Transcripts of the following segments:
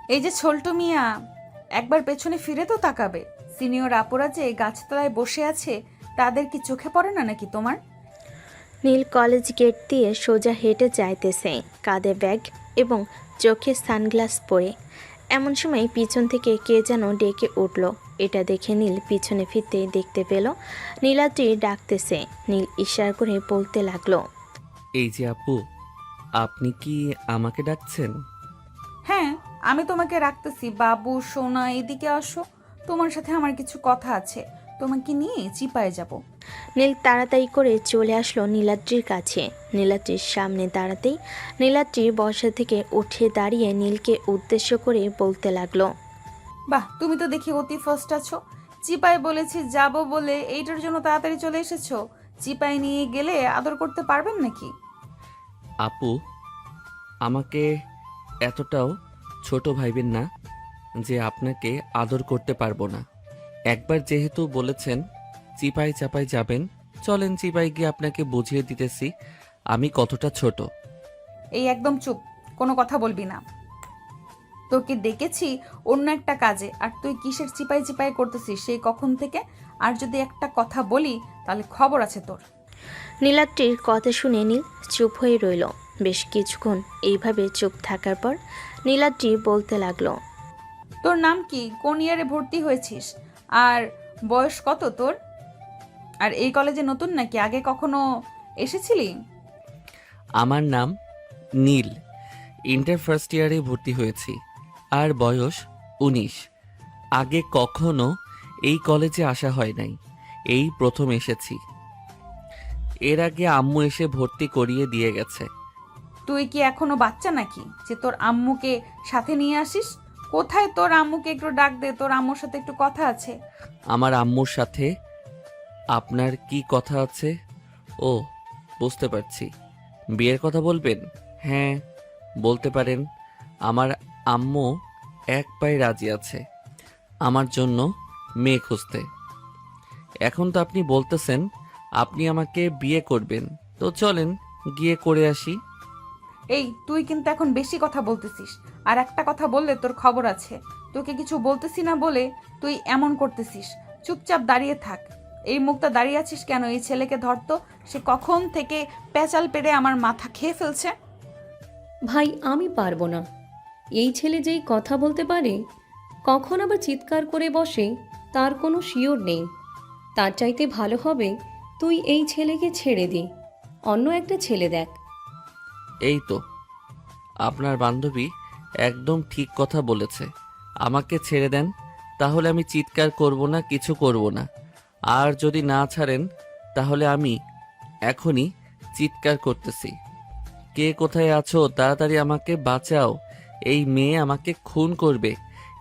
এই যে ছোলটু মিয়া, একবার পেছনে ফিরে তো তাকাবে। সিনিয়র আপুরা যে গাছতলায় বসে আছে, তাদের কি চোখে পড়ে না নাকি তোমার? নীল কলেজ গেট দিয়ে সোজা হেঁটে যাইতেছে, কাঁধে ব্যাগ এবং চোখে সানগ্লাস পরে। এমন সময় পিছন থেকে কে যেন ডেকে উঠল। এটা দেখে নীল পিছনে ফিরতে দেখতে পেল নীলাদ্রি ডাকতেছে। নীল ইশারা করে বলতে লাগলো, এই যে আপু, আপনি কি আমাকে ডাকছেন? হ্যাঁ, আমি তোমাকে রাখতেছি। বাবু সোনা, এদিকে আসো, তোমার সাথে আমার কিছু কথা আছে। তোমাকে নিয়ে চিপায় যাব। নীল তাড়াতাড়ি করে চলে আসলো নীলাদ্রির কাছে। নীলাদ্রির সামনে দাঁড়াতেই নীলাদ্রি বসা থেকে উঠে দাঁড়িয়ে নীলকে উদ্দেশ্য করে বলতে লাগলো, বাহ, তুমি তো দেখি অতি ফার্স্ট আছো। চিপায় বলেছি যাব বলে এইটার জন্য তাড়াতাড়ি চলে এসেছো। চিপায় নিয়ে গেলে আদর করতে পারবেন নাকি? আপু, আমাকে এতটাও ছোট ভাইবেন না যে আপনাকে আদর করতে পারবো না। একবার যেহেতু বলেছেন চিপাই চাপাই যাবেন, চলেন চিপাই গিয়ে আপনাকে বুঝিয়ে দিতেছি আমি কতটা ছোট। এই একদম চুপ, কোনো কথা বলবি না। তোকে ডেকেছি অন্য একটা কাজে, আর তুই কিসের চিপাই চিপাই করতেছিস সেই কখন থেকে? আর যদি একটা কথা বলি তাহলে খবর আছে তোর। নীলাদ্রির কথা শুনে নীল চুপ হয়ে রইল। বেশ কিছুক্ষণ এইভাবে চুপ থাকার পর নীলাদ্রি বলতে লাগলো, তোর নাম কি? কোন ইয়ারে ভর্তি হয়েছিস? আর বয়স কত তোর? আর এই কলেজে নতুন নাকি, আগে কখনো এসেছিলি? আমার নাম নীল, ইন্টার ফার্স্ট ইয়ারে ভর্তি হয়েছি, আর বয়স 19। আগে কখনো এই কলেজে আসা হয় নাই, এই প্রথম এসেছি। এর আগে আম্মু এসে ভর্তি করিয়ে দিয়ে গেছে। তুই কি এখনো বাচ্চা নাকি যে তোর আম্মুকে সাথে নিয়ে আসিস? কোথায় তোর আম্মুকে? একটু ডাক দে, তোর আম্মুর সাথে একটু কথা আছে। আমার আম্মুর সাথে আপনার কি কথা আছে? ও, বুঝতে পারছি, বিয়ের কথা বলবেন। হ্যাঁ, বলতে পারেন। আমার আম্মু এক পায়ে রাজি আছে আমার জন্য মেয়ে খুঁজতে। এখন তো আপনি বলতেছেন আপনি আমাকে বিয়ে করবেন, তো চলেন গিয়ে করে আসি। এই, তুই কিন্তু এখন বেশি কথা বলতেছিস। আর একটা কথা বললে তোর খবর আছে। তোকে কিছু বলতেছি না বলে তুই এমন করতেছিস। চুপচাপ দাঁড়িয়ে থাক। এই মুখটা দাঁড়িয়ে আছিস কেন? এই ছেলেকে ধরতো, সে কখন থেকে পেঁচাল পেড়ে আমার মাথা খেয়ে ফেলছে। ভাই আমি পারবো না। এই ছেলে যেই কথা বলতে পারে, কখন আবার চিৎকার করে বসে, তার কোনো শিওর নেই। তার চাইতে ভালো হবে তুই এই ছেলেকে ছেড়ে দে, অন্য একটা ছেলে দেখ। এই তো, আপনার বান্ধবী একদম ঠিক কথা বলেছে। আমাকে ছেড়ে দেন, তাহলে আমি চিৎকার করব না, কিছু করব না। আর যদি না ছাড়েন তাহলে আমি এখনই চিৎকার করতেছি। কে কোথায় আছো? তাড়াতাড়ি আমাকে বাঁচাও, এই মেয়ে আমাকে খুন করবে।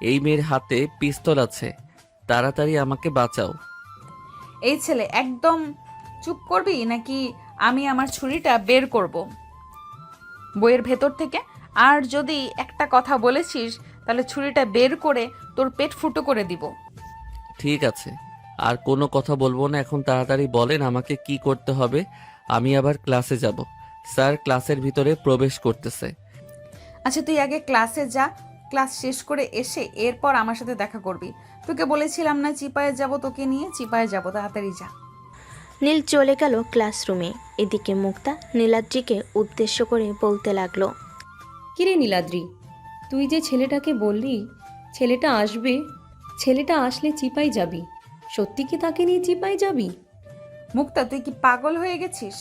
এই মেয়ের হাতে পিস্তল আছে, তাড়াতাড়ি আমাকে বাঁচাও। এই ছেলে, একদম চুপ করবি নাকি আমি আমার ছুরিটা বের করব বইয়ের ভেতর থেকে? আর যদি একটা কথা বলেছিস তাহলে ছুরিটা বের করে তোর পেট ফুটো করে দিব। ঠিক আছে, আর কোনো কথা বলবো না। এখন তাড়াতাড়ি বলেন আমাকে কি করতে হবে। আমি আবার ক্লাসে যাব। স্যার ক্লাসের ভিতরে প্রবেশ করতেছে। আচ্ছা, তুই আগে ক্লাসে যা। ক্লাস শেষ করে এসে এরপর আমার সাথে দেখা করবি। তোকে বলেছিলাম না চিপায়ে যাব, তোকে নিয়ে চিপায়ে যাব, তাড়াতাড়ি যা। নীল চলে গেল ক্লাসরুমে। এদিকে মুক্তা নীলাদ্রিকে উদ্দেশ্য করে বলতে লাগলো, কিরে নীলাদ্রি, তুই যে ছেলেটাকে বললি ছেলেটা আসবে, ছেলেটা আসলে চিপাই যাবি, সত্যি কি তাকে নিয়ে চিপাই যাবি? মুক্তা, তুই কি পাগল হয়ে গেছিস?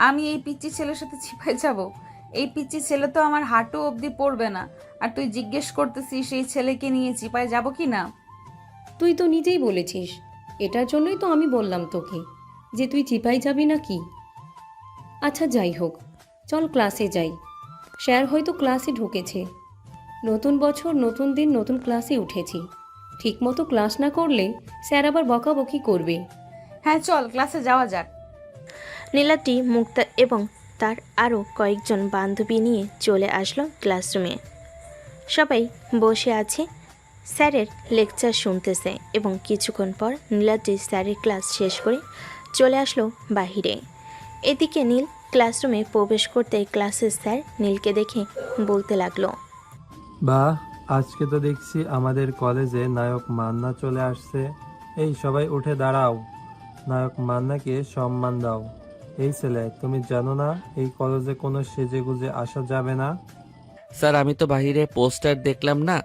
আমি এই পিচ্চি ছেলের সাথে চিপায় যাব? এই পিচ্চি ছেলে তো আমার হাঁটু অবধি পড়বে না। আর তুই জিজ্ঞেস করতেছিস এই ছেলেকে নিয়ে চিপায় যাব কি না? তুই তো নিজেই বলেছিস, এটার জন্যই তো আমি বললাম তোকে যে তুই চিপাই যাবি না কি। আচ্ছা যাই হোক, চল ক্লাসে যাই। স্যার হয়তো ক্লাসে ঢুকেছে। নতুন বছর নতুন দিন, নতুন ক্লাসে উঠেছি। ঠিকমতো ক্লাস না করলে স্যার আবার বকাবকি করবে। হ্যাঁ, চল ক্লাসে যাওয়া যাক। নীলাদ্রি মুক্তা এবং তার আরও কয়েকজন বান্ধবী নিয়ে চলে আসলো ক্লাসরুমে। সবাই বসে আছে, স্যারের লেকচার শুনতেছে এবং কিছুক্ষণ পর নীলাদ্রি স্যারের ক্লাস শেষ করে চলে আসলো বাহিরে। এদিকে নীল ক্লাসরুমে প্রবেশ করতে ক্লাসের স্যার নীলকে দেখে বলতে লাগলো, বা আজকে তো দেখছি আমাদের কলেজে নায়ক মান্না চলে আসছে। এই সবাই উঠে দাঁড়াও, নায়ক মান্নাকে সম্মান দাও। এই ছেলে, তুমি জানো না এই কলেজে কোনো সেজেগুজে আসা যাবে না? স্যার আমি তো বাহিরে পোস্টার দেখলাম না,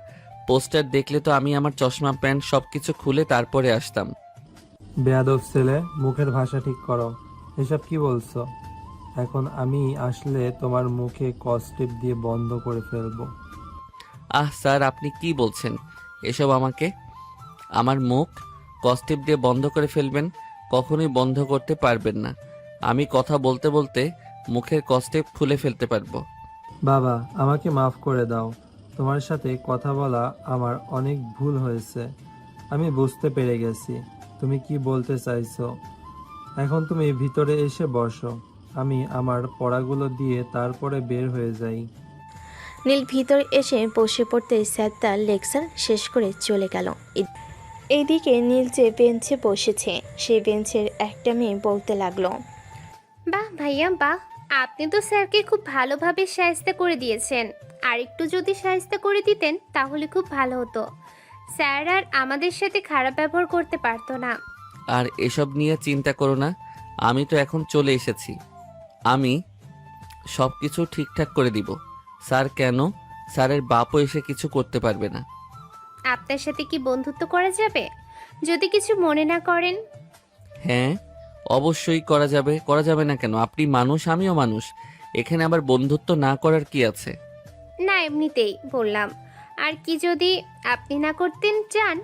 পোস্টার দেখলে তো আমি আমার চশমা প্যান্ট সবকিছু খুলে তারপরে আসতাম। বেয়াদব ছেলে, মুখের ভাষা ঠিক করো। এসব কি বলছো? এখন আমি আসলে তোমার মুখে কস্টেপ দিয়ে বন্ধ করে ফেলবো। আহ স্যার আপনি কি বলছেন এসব? আমাকে আমার মুখ কস্টিপ দিয়ে বন্ধ করে ফেলবেন? কখনোই বন্ধ করতে পারবেন না। আমি কথা বলতে বলতে মুখের কস্টেপ খুলে ফেলতে পারবো। বাবা, আমাকে মাফ করে দাও। তোমার সাথে কথা বলা আমার অনেক ভুল হয়েছে। আমি বুঝতে পেরে গেছি তুমি কি বলতে চাইছো। এখন তুমি ভিতরে এসে বসো, আমি আমার পড়াগুলো দিয়ে তারপরে বের হয়ে যাই। নীল ভিতর এসে বসে পড়তে স্যার তার লেকচার শেষ করে চলে গেল। এইদিকে নীল যে বেঞ্চে বসেছে সেই বেঞ্চের একটা মেয়ে বলতে লাগলো, বাহ ভাইয়া বাহ, আপনি তো স্যারকে খুব ভালোভাবে শায়েস্তা করে দিয়েছেন। আর একটু যদি শায়েস্তা করে দিতেন তাহলে খুব ভালো হতো। স্যার আর আমাদের সাথে খারাপ ব্যবহার করতে পারতো না। আর এসব নিয়ে চিন্তা করো না, আমি তো এখন চলে এসেছি। আমি সব কিছু ঠিকঠাক করে দিব। স্যার কেন, স্যারের বাপও এসে কিছু করতে পারবে না। আপনার সাথে কি বন্ধুত্ব করা যাবে? যদি কিছু মনে না করেন। হ্যাঁ অবশ্যই করা যাবে, করা যাবে না কেন? আপনি মানুষ, আমিও মানুষ, এখানে আবার বন্ধুত্ব না করার কি আছে? না এমনিতেই বললাম। আর কি যদি আপনি না করতেন চান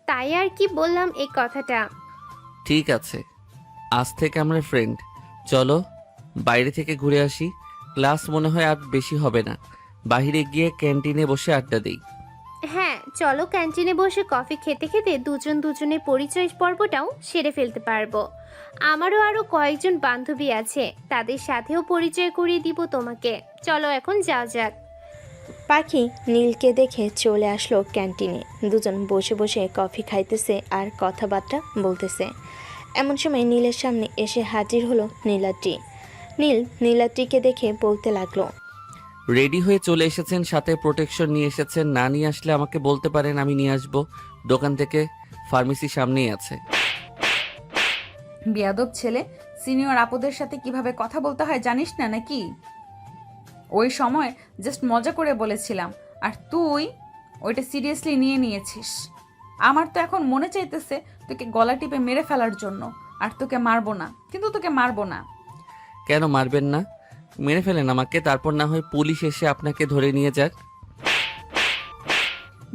তাই আর কি বললাম এই কথাটা। ঠিক আছে, আজ থেকে আমরা ফ্রেন্ড। চলো বাইরে থেকে ঘুরে আসি। ক্লাস মনে হয় আর বেশি হবে না, বাইরে গিয়ে ক্যান্টিনে বসে আড্ডা দিই। হ্যাঁ চলো, ক্যান্টিনে বসে কফি খেতে খেতে দুজনের পরিচয় পর্বটাও সেরে ফেলতে পারবো। আমারও আরো কয়েকজন বান্ধবী আছে, তাদের সাথেও পরিচয় করিয়ে দিব তোমাকে। চলো এখন যাওয়া যাক। পাখি নীলকে দেখে চলে আসলো ক্যান্টিনে। দুজন বসে বসে কফি খাইতেছে আর কথাবার্তা বলতেছে। এমন সময় নীলের সামনে এসে হাজির হলো নীলাদ্রি। নীল নীলাদ্রিকে দেখে বলতে লাগলো, রেডি হয়ে চলে এসেছেন, সাথে প্রোটেকশন নিয়ে এসেছেন। না নিয়ে আসলে আমাকে বলতে পারেন, আমি নিয়ে আসবো। দোকান থেকে ফার্মেসি সামনেই আছে। বিয়াদব ছেলে, সিনিয়র আপুদের সাথে কিভাবে কথা বলতে হয় জানিস না নাকি? ওই সময় জাস্ট মজা করে বলেছিলাম, আর তুই ওইটা সিরিয়াসলি নিয়ে নিয়েছিস। আমার তো এখন মনে চাইতেছে তোকে গলা টিপে মেরে ফেলার জন্য, আর তোকে মারবো না, কিন্তু তোকে মারবো না। কেন মারবেন না? মেরে ফেলেন আমাকে, তারপর না হয় পুলিশ এসে আপনাকে ধরে নিয়ে যাক।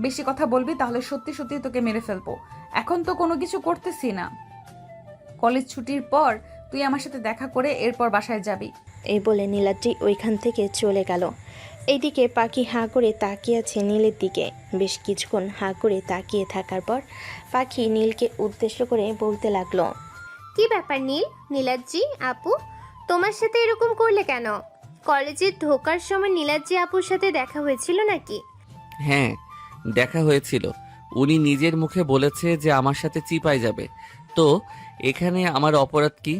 বেশি কথা বলবি তাহলে সত্যি সত্যি তোকে মেরে ফেলবো। এখন তো কোনো কিছু করতেছি না। কলেজ ছুটির পর তুই আমার সাথে দেখা করে এরপর বাসায় যাবি। এই বলে নীলাদ্রি ওইখান থেকে চলে গেল। এইদিকে পাখি হাঁ করে তাকিয়ে আছে নীলের দিকে। বেশ কিছুক্ষণ হাঁ করে তাকিয়ে থাকার পর পাখি নীলকে উদ্দেশ্য করে বলতে লাগলো, কি ব্যাপার নীলাদ্রি আপু, তোমার সাথে এরকম করলে কেন? কলেজে ঢোকার সময় নীলাদ্রি আপুর সাথে দেখা হয়েছিল নাকি? হ্যাঁ দেখা হয়েছিল, উনি নিজের মুখে বলেছে যে আমার সাথে চিপায় যাবে। তো এখানে আমার অপরাধ কি?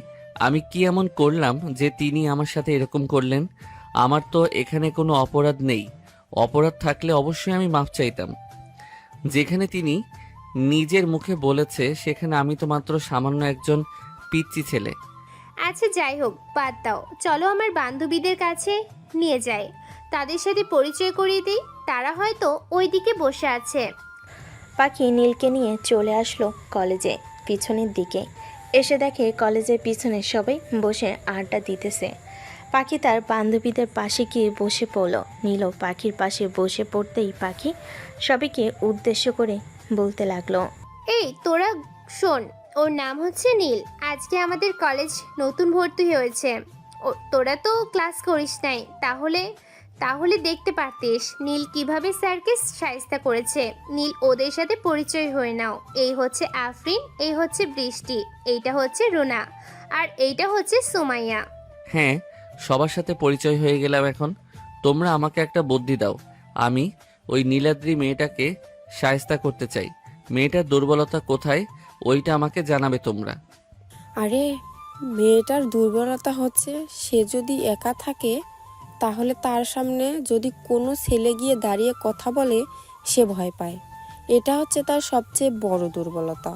আমি কি এমন করলাম যে তিনি আমার সাথে এরকম করলেন? আমার তো এখানে কোনো অপরাধ নেই। অপরাধ থাকলে অবশ্যই আমি মাফ চাইতাম। যেখানে তিনি নিজের মুখে বলেছে সেখানে আমি তো মাত্র সামান্য একজন পিচ্চি ছেলে। আচ্ছা যাই হোক, বাদ দাও, চলো আমার বান্ধবীদের কাছে নিয়ে যাই, তাদের সাথে পরিচয় করিয়ে দিই। তারা হয়তো ওইদিকে বসে আছে। পাখি নীলকে নিয়ে চলে আসলো কলেজে পিছনের দিকে। এসে দেখে কলেজের পিছনে সবাই বসে আড্ডা দিতেছে। পাখি তার বান্ধবীদের পাশে গিয়ে বসে পড়ল। নীলও পাখির পাশে বসে পড়তেই পাখি সবাইকে উদ্দেশ্য করে বলতে লাগলো, এই তোরা শোন, ওর নাম হচ্ছে নীল। আজকে আমাদের কলেজ নতুন ভর্তি হয়েছে। তোরা তো ক্লাস করিস নাই, তাহলে দেখতে পারতিস নীল কিভাবে স্যারকে শায়েস্তা করেছে। নীল ওদের সাথে পরিচয় হয়ে নাও। এই হচ্ছে আফরিন, এই হচ্ছে বৃষ্টি, এইটা হচ্ছে রুনা, আর এইটা হচ্ছে সুমাইয়া। হ্যাঁ সবার সাথে পরিচয় হয়ে গেলাম। এখন তোমরা আমাকে একটা বুদ্ধি দাও। আমি ওই নীলাদ্রি মেয়েটাকে শায়েস্তা করতে চাই। মেয়েটার দুর্বলতা কোথায় ওইটা আমাকে জানাবে তোমরা। আরে মেয়েটার দুর্বলতা হচ্ছে সে যদি একা থাকে তাহলে তার সামনে যদি কোনো ছেলে গিয়ে দাঁড়িয়ে কথা বলে সে ভয় পায়। এটা হচ্ছে তার সবচেয়ে বড় দুর্বলতা।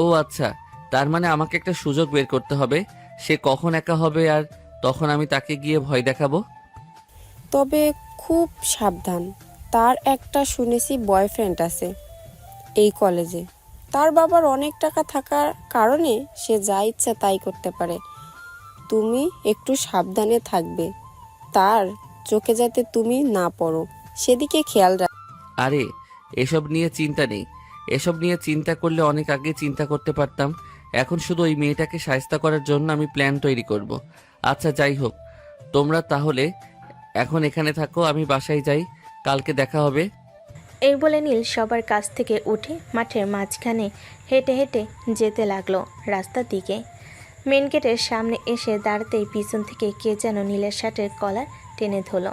ও আচ্ছা, তার মানে আমাকে একটা সুযোগ বের করতে হবে। সে কখন একা হবে আর তখন আমি তাকে গিয়ে ভয় দেখাবো। তবে খুব সাবধান, তার একটা শুনেছি বয়ফ্রেন্ড আছে এই কলেজে। তার বাবার অনেক টাকা থাকার কারণে সে যা ইচ্ছা তাই করতে পারে। তুমি একটু সাবধানে থাকবে, তার চোখে যাতে তুমি না পড়ো সেদিকে খেয়াল রাখ। আরে এসব নিয়ে চিন্তা নেই। এসব নিয়ে চিন্তা করলে অনেক আগে চিন্তা করতে পারতাম। এখন শুধু ওই মেয়েটাকে সাহায্য করার জন্য আমি প্ল্যান তৈরি করব। আচ্ছা যাই হোক, তোমরা তাহলে এখন এখানে থাকো, আমি বাসায় যাই, কালকে দেখা হবে। এই বলে নীল সবার কাছ থেকে উঠে মাঠের মাঝখানে হেঁটে হেঁটে যেতে লাগলো রাস্তার দিকে। মেন গেটের সামনে এসে দাঁড়াতেই পিছন থেকে কে যেন নীলের শার্টের কলার টেনে ধরল।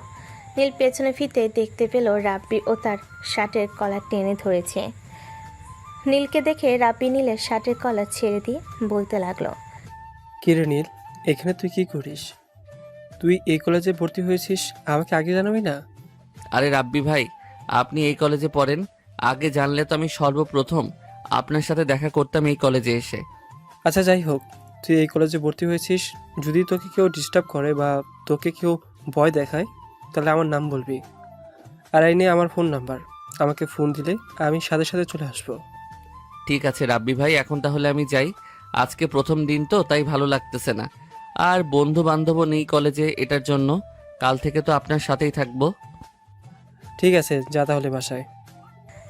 নীল পেছনে ফিরতে দেখতে পেল রাব্বি ও তার শার্টের কলার টেনে ধরেছে। নীলকে দেখে রাব্বি নীলের শার্টের কলার ছেড়ে দিয়ে বলতে লাগলো, কিরে নীল, এখানে তুই কি করিস? তুই এই কলেজে ভর্তি হয়েছিস, আমাকে আগে জানাবি না? আরে রাব্বি ভাই, আপনি এই কলেজে পড়েন, আগে জানলে তো আমি সর্বপ্রথম আপনার সাথে দেখা করতাম এই কলেজে এসে। আচ্ছা যাই হোক, তুই এই কলেজে ভর্তি হয়েছিস, যদি তোকে কেউ ডিস্টার্ব করে বা তোকে কেউ ভয় দেখায় তাহলে আমার নাম বলবি। আর এই নে আমার ফোন নাম্বার, আমাকে ফোন দিলে আমি সাথে সাথে চলে আসবো। ঠিক আছে রাব্বি ভাই, এখন তাহলে আমি যাই। আজকে প্রথম দিন তো তাই ভালো লাগতেছে না, আর বন্ধু বান্ধবও নেই কলেজে, এটার জন্য কাল থেকে তো আপনার সাথেই থাকবো। ঠিক আছে, যা তাহলে বাসায়।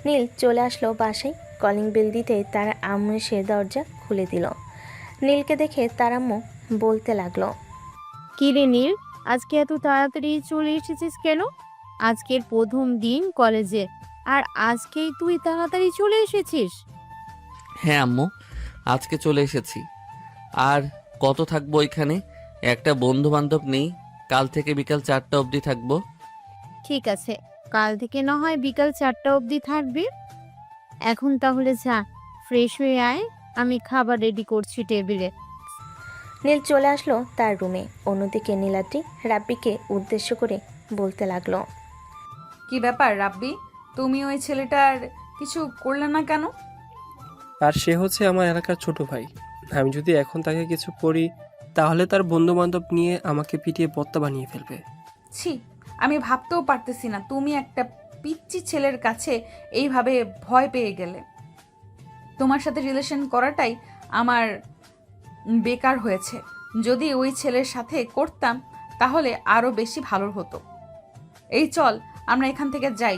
নীল চলে আসলো বাসায়। কলিং বেল দিতেই তার আম্মু এসে দরজা খুলে দিল। নীলকে দেখে তার আম্মু বলতে লাগলো, কি রে নীল, আজকে এত তাড়াতাড়ি চলে এসেছিস কেন? আজকের প্রথম দিন কলেজে, আর আজকেই তুই তাড়াতাড়ি চলে এসেছিস? হ্যাঁ আম্মু, আজকে চলে এসেছি। আর কত থাকবো এখানে, একটা বন্ধু বান্ধব নেই, কাল থেকে বিকাল 4টা অবধি থাকবো। ঠিক আছে, কাল থেকে না হয় বিকাল 4টা অবধি থাকবি। এখন তাহলে যা, ফ্রেশ হয়ে আয়, আমি খাবার রেডি করছি টেবিলে। নীল চলে আসলো তার রুমে। অন্যদিকে নীলাদ্রি রাব্বিকে উদ্দেশ্য করে বলতে লাগলো, কি ব্যাপার রাব্বি, তুমি ওই ছেলেটার কিছু করলে না কেন? আর সে হচ্ছে আমার এলাকার ছোট ভাই। আমি যদি এখন তাকে কিছু করি তাহলে তার বন্ধু বান্ধব নিয়ে আমাকে পিটিয়ে বত্তা বানিয়ে ফেলবে। ছি, আমি ভাবতেও পারতেছি না তুমি একটা পিচ্চি ছেলের কাছে এইভাবে ভয় পেয়ে গেলে। তোমার সাথে রিলেশন করাটাই আমার বেকার হয়েছে। যদি ওই ছেলের সাথে করতাম তাহলে আরও বেশি ভালো হতো। এই চল আমরা এখান থেকে যাই।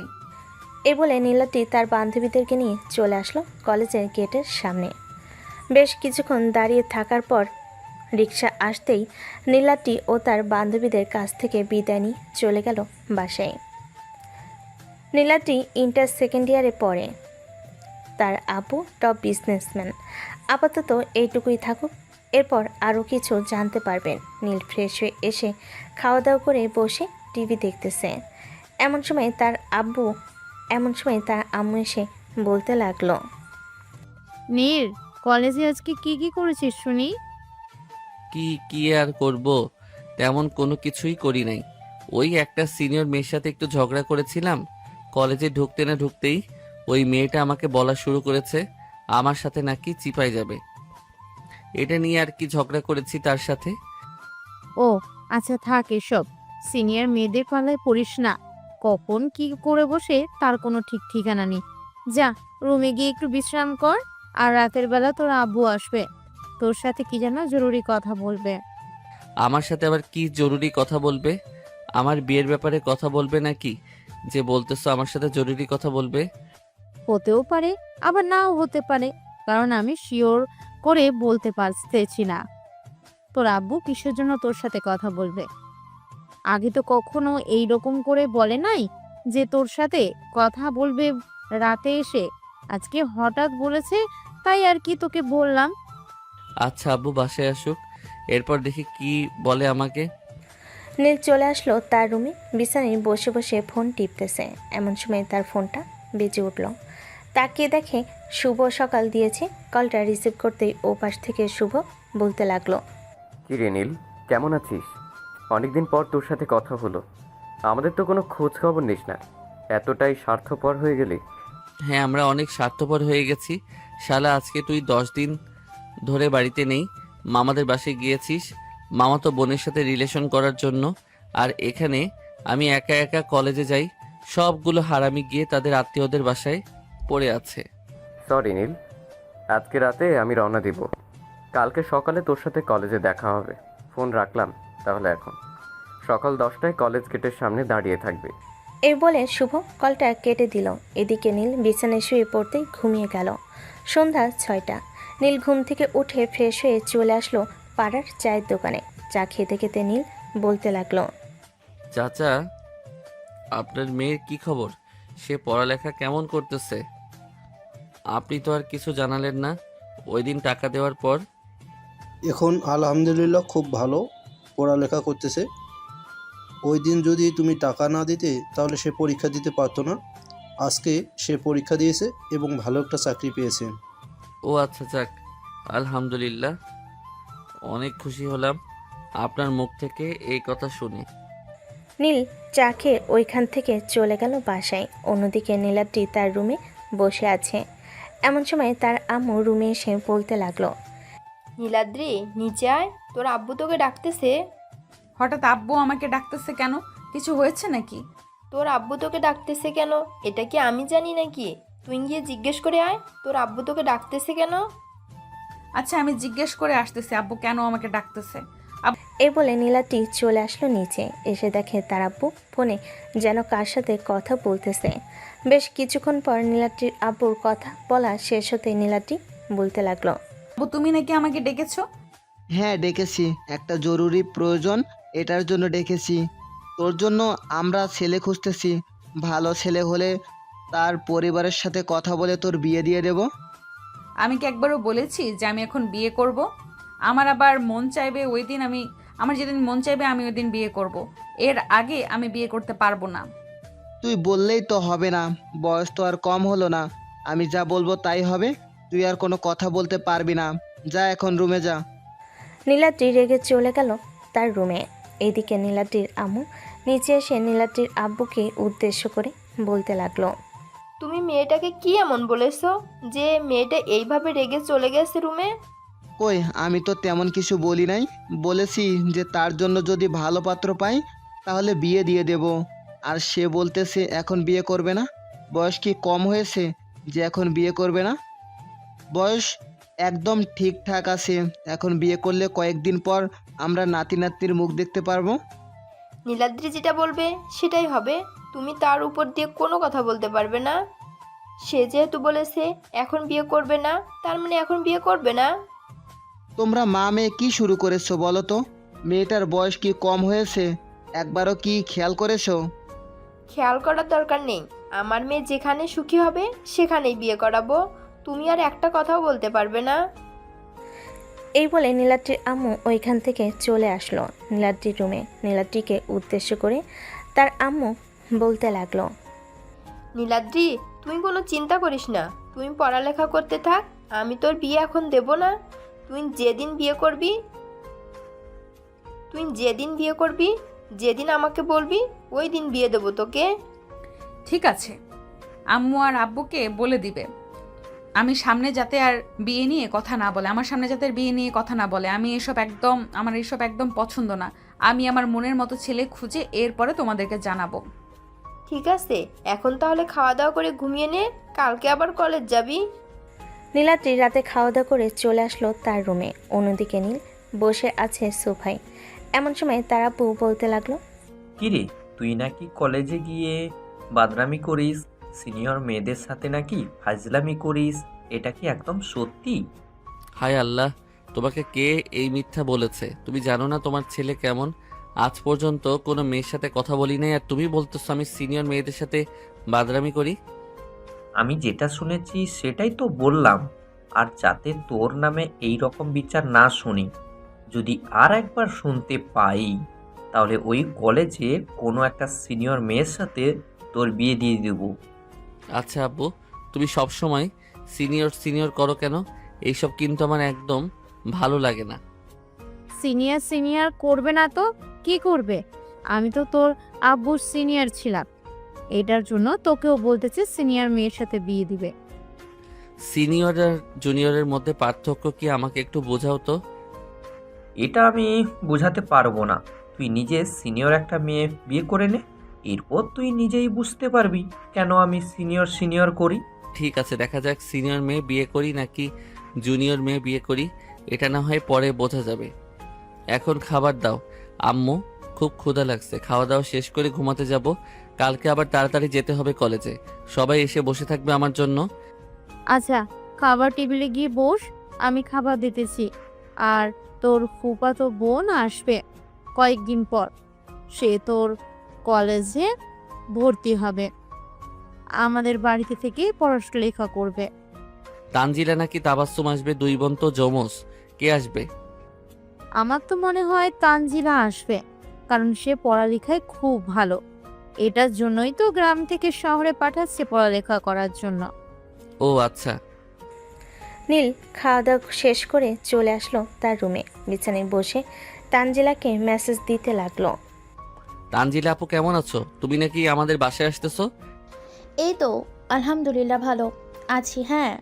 এ বলে নীলাদ্রি তার বান্ধবীদেরকে নিয়ে চলে আসলো কলেজের গেটের সামনে। বেশ কিছুক্ষণ দাঁড়িয়ে থাকার পর রিক্সা আসতেই নীলাদ্রি ও তার বান্ধবীদের কাছ থেকে বিদায় নিয়ে চলে গেল বাসায়। নীলাদ্রি ইন্টার সেকেন্ড ইয়ারে পড়ে। তার আব্বু টপ বিজনেসম্যান। আপাতত এইটুকুই থাকুক, এরপর আরও কিছু জানতে পারবেন। নীল ফ্রেশ হয়ে এসে খাওয়া দাওয়া করে বসে টিভি দেখতেছে। এমন সময় তার আম্মু এসে বলতে লাগলো, নীল, কলেজে আজকে কি কি করেছিস শুনি? কি আর করব, তেমন কোনো কিছুই করি নাই। ওই একটা সিনিয়র মেয়ের সাথে একটু ঝগড়া করেছিলাম। কলেজে ঢুকতে না ঢুকতেই ওই মেয়েটা আমাকে বলা শুরু করেছে আমার সাথে নাকি চিপাই যাবে। এটা নিয়ে আর কি ঝগড়া করেছি তার সাথে। ও আচ্ছা, থাক এসব। সিনিয়র মেয়েদের পাল্লায় পড়িস না, কখন কি করে বসে তার কোনো ঠিক ঠিকানা নেই। যা, রুমে গিয়ে একটু বিশ্রাম কর, আর রাতের বেলা তোর আব্বু আসবে, তোর সাথে কি যেন জরুরি কথা বলবে। আমার সাথে আবার কি জরুরি কথা বলবে? আমার বিয়ের ব্যাপারে কথা বলবে নাকি, যে বলতেছো আমার সাথে জরুরি কথা বলবে? হতেও পারে, আবার নাও হতে পারে, কারণ আমি শিওর করে বলতে পারতেছি না তোর আব্বু কিসের জন্য তোর সাথে কথা বলবে। আগে তো কখনো এই রকম করে বলে নাই যে তোর সাথে কথা বলবে রাতে এসে। আজকে হঠাৎ বলেছে, তাই আর কি তোকে বললাম। আচ্ছা আব্বু বাসায় আসুক, এরপর দেখি কি বলে আমাকে। নীল চলে আসলো তার রুমে। বিছানায় বসে বসে ফোন টিপতেছে। এমন সময় তার ফোনটা বেজে উঠল। তাকিয়ে দেখে শুভ সকাল দিয়েছে। কলটা রিসিভ করতেই ও পাশ থেকে শুভ বলতে লাগলো, কি রে নীল, কেমন আছিস? অনেকদিন পর তোর সাথে কথা হলো। আমাদের তো কোনো খোঁজ খবর নিস না, এতটাই স্বার্থপর হয়ে গেলি। হ্যাঁ, আমরা অনেক স্বার্থপর হয়ে গেছি। শালা, আজকে তুই 10 দিন ধরে বাড়িতে নেই, মামাদের বাসায় গিয়েছিস মামাতো বোনের সাথে রিলেশন করার জন্য। আর এখানে আমি একা একা কলেজে যাই, সবগুলো হারামি গিয়ে তাদের আত্মীয়দের বাসায় পড়ে আছে। সরি নীল, আজকে রাতে আমি রওনা দিব। কালকে সকালে তোর সাথে কলেজে দেখা হবে। ফোন রাখলাম তাহলে এখন। সকাল 10টায় কলেজ গেটের সামনে দাঁড়িয়ে থাকবি। এই বলে শুভ কলটা কেটে দিল। এদিকে নীল বিছানায় শুয়ে পড়তেই ঘুমিয়ে গেল। সন্ধ্যা 6টা। নীল ঘুম থেকে উঠে ফ্রেশ হয়ে চলে আসলো পাড়ার চায়ের দোকানে। চা খেতে খেতে নীল বলতে লাগলো, চাচা, আপনার মেয়ের কি খবর? সে পড়ালেখা কেমন করতেছে? আপনি তো আর কিছু জানালেন না ওই দিন টাকা দেওয়ার পর। এখন আলহামদুলিল্লাহ খুব ভালো পড়ালেখা করতেছে। ওই দিন যদি তুমি টাকা না দিতে তাহলে সে পরীক্ষা দিতে পারতো না। আজকে সে পরীক্ষা দিয়েছে এবং ভালো একটা চাকরি পেয়েছে। ও আচ্ছা, যাক, আলহামদুলিল্লাহ। অনেক খুশি হলাম আপনার মুখ থেকে এই কথা শুনে। নীল চা খেয়ে ওইখান থেকে চলে গেল বাসায়। অন্যদিকে নীলাদ্রি তার রুমে বসে আছে। এমন সময় তার আম্মু রুমে এসে বলতে লাগলো, নীলাদ্রি, নিচে আয়, তোর আব্বু তোকে ডাকতেছে। হঠাৎ আব্বু আমাকে ডাকতেছে কেন? কিছু হয়েছে নাকি? তোর আব্বু তোকে ডাকতেছে কেন এটা কি আমি জানি নাকি? তুই গিয়ে জিজ্ঞেস করে আয় তোর আব্বু তোকে ডাকতেছে কেন। আচ্ছা, আমি জিজ্ঞেস করে আসতেছি আব্বু কেন আমাকে ডাকতেছে। এই বলে নীলাদ্রি চলে আসলো নিচে। এসে দেখে তার আব্বু ফোনে যেন কার সাথে কথা বলতেছে। বেশ কিছুক্ষণ পর নীলাদ্রির আব্বুর কথা বলা শেষ হতে নীলাদ্রি বলতে লাগলো, আব্বু, তুমি নাকি আমাকে ডেকেছো? হ্যাঁ ডেকেছি, একটা জরুরি প্রয়োজন, এটার জন্য ডেকেছি। তোর জন্য আমরা ছেলে খুঁজতেছি। ভালো ছেলে হলে তার পরিবারের সাথে কথা বলে তোর বিয়ে দিয়ে দেব। আমি কি একবারও বলেছি যে আমি এখন বিয়ে করব? আমার আবার মন চাইবে ওই দিন আমার যেদিন মন চাইবে আমি ওই দিন বিয়ে করব। এর আগে আমি বিয়ে করতে পারবো না। তুই বললেই তো হবে না, বয়স তো আর কম হলো না। আমি যা বলবো তাই হবে, তুই আর কোনো কথা বলতে পারবি না। যা এখন রুমে যা। নীলাদ্রি রেগে চলে গেল তার রুমে। এদিকে নীলাদ্রির আম্মু নিচে এসে নীলাদ্রির আব্বুকে উদ্দেশ্য করে বলতে লাগলো, তুমি মেয়েটাকে কি এমন বলেছো যে মেয়েটা এইভাবে রেগে চলে গেছে রুমে? কই, আমি তো তেমন কিছু বলি নাই। বলেছি যে তার জন্য যদি ভালো পাত্র পাই তাহলে বিয়ে দিয়ে দেব। আর সে বলতেছে এখন বিয়ে করবে না। বয়স কি কম হয়েছে যে এখন বিয়ে করবে না? বয়স একদম ঠিকঠাক আছে। এখন বিয়ে করলে কয়েকদিন পর আমরা নাতি নাতনির মুখ দেখতে পারবো। নীলাদ্রি যেটা বলবে সেটাই হবে, তুমি তার উপর দিয়ে কোনো কথা বলতে পারবে না। সে যেহেতু বলেছে এখন বিয়ে করবে না, তার মানে এখন বিয়ে করবে না। তোমরা মা মেয়ে কি শুরু করেছো বলো তো? মেয়েটার বয়স কি কম হয়েছে? একবারও কি খেয়াল করেছো? খেয়াল করার দরকার নেই, আমার মেয়ে যেখানে সুখী হবে সেখানেই বিয়ে করাবো। তুমি আর একটা কথাও বলতে পারবে না। এই বলে নীলাদ্রির আম্মু ওইখান থেকে চলে আসলো নীলাদ্রির রুমে। নীলাদ্রিকে উদ্দেশ্য করে তার আম্মু বলতে লাগলো, নীলাদ্রি, তুই কোনো চিন্তা করিস না, তুই পড়ালেখা করতে থাক। আমি তোর বিয়ে এখন দেব না। তুই যেদিন বিয়ে করবি যেদিন আমাকে বলবি ওই দিন বিয়ে দেবো তোকে। ঠিক আছে, আম্মু আর আব্বুকে বলে দিবে আমি সামনে যাতে আর বিয়ে নিয়ে কথা না বলে, আমার সামনে যাতে আর বিয়ে নিয়ে কথা না বলে। আমার এসব একদম পছন্দ না। আমি আমার মনের মতো ছেলে খুঁজে এরপরে তোমাদেরকে জানাবো। ঠিক আছে, এখন তাহলে খাওয়া দাওয়া করে ঘুমিয়ে নে, কালকে আবার কলেজ যাবি। নীলাদ্রি রাতে খাওয়া দাওয়া করে চলে আসলো তার রুমে। অন্যদিকে নীল বসে আছে সোফায়। এমন সময় তার আব্বু বলতে লাগলো, কিরে, তুই নাকি কলেজে গিয়ে বাদরামি করিস, সিনিয়র মেয়েদের সাথে নাকি ফাজলামি করিস, এটা কি একদম সত্যি? হায় আল্লাহ, তোমাকে কে এই মিথ্যা বলেছে? তুমি জানো না তোমার ছেলে কেমন? আজ পর্যন্ত কোনো মেয়ের সাথে কথা বলি নাই, আর তুমি বলতেছো আমি সিনিয়র মেয়েদের সাথে বাদরামি করি। আমি যেটা শুনেছি সেটাই তো বললাম। আর যাতে তোর নামে এই রকম বিচার না শুনি, যদি আর একবার শুনতে পাই তাহলে ওই কলেজে কোনো একটা সিনিয়র মেয়ের সাথে তোর বিয়ে দিয়ে দেব। আচ্ছা আব্বু, তুমি সবসময় সিনিয়র করো কেন? এইসব কিন্তু আমার একদম ভালো লাগে না। সিনিয়র করবে না তো কি করবে? আমি তো তোর আব্বুর সিনিয়র ছিলাম, এটার জন্য তোকেও বলতেছে সিনিয়র মেয়ের সাথে বিয়ে দিবে। সিনিয়র আর জুনিয়রের মধ্যে পার্থক্য কি আমাকে একটু বোঝাও তো। এটা আমি বোঝাতে পারবো না। তুই নিজে সিনিয়র একটা মেয়ে বিয়ে করে নে, এরপর তুই নিজেই বুঝতে পারবি কেন আমি সিনিয়র সিনিয়র করি। ঠিক আছে, দেখা যাক সিনিয়র মেয়ে বিয়ে করি নাকি জুনিয়র মেয়ে বিয়ে করি, এটা না হয় পরে বোঝা যাবে। এখন খাবার দাও আম্মু, খুব ক্ষুধা লাগছে। খাওয়া দাওয়া শেষ করে ঘুমাতে যাব। কালকে আবার তাড়াতাড়ি যেতে হবে কলেজে। সবাই এসে বসে থাকবে আমার জন্য। আচ্ছা, খাবার টেবিলে গিয়ে বস, আমি খাবার দিতেছি। আর তোর ফুফাতো বোন আসবে কয়েকদিন পর, সে তোর কলেজে ভর্তি হবে, আমাদের বাড়িতে থেকে পড়ালেখা করবে। তানজিলা নাকি তাবাসসুম আসবে, দুই বোন তো জমজ। কে আসবে? আমার তো মনে হয় তানজিলা আসবে, কারণ সে পড়ালেখায় খুব ভালো। এটার জন্যই তো গ্রাম থেকে শহরে পাঠাচ্ছে পড়ালেখা করার জন্য। ও আচ্ছা। নীল খাওয়া দাওয়া শেষ করে চলে আসলো তার রুমে। বিছানায় বসে তানজিলাকে মেসেজ দিতে লাগলো। তানজিলা আপু কেমন আছো? তুমি নাকি আমাদের বাসায় আসতেছো? এই তো আলহামদুলিল্লাহ ভালো আছি। হ্যাঁ,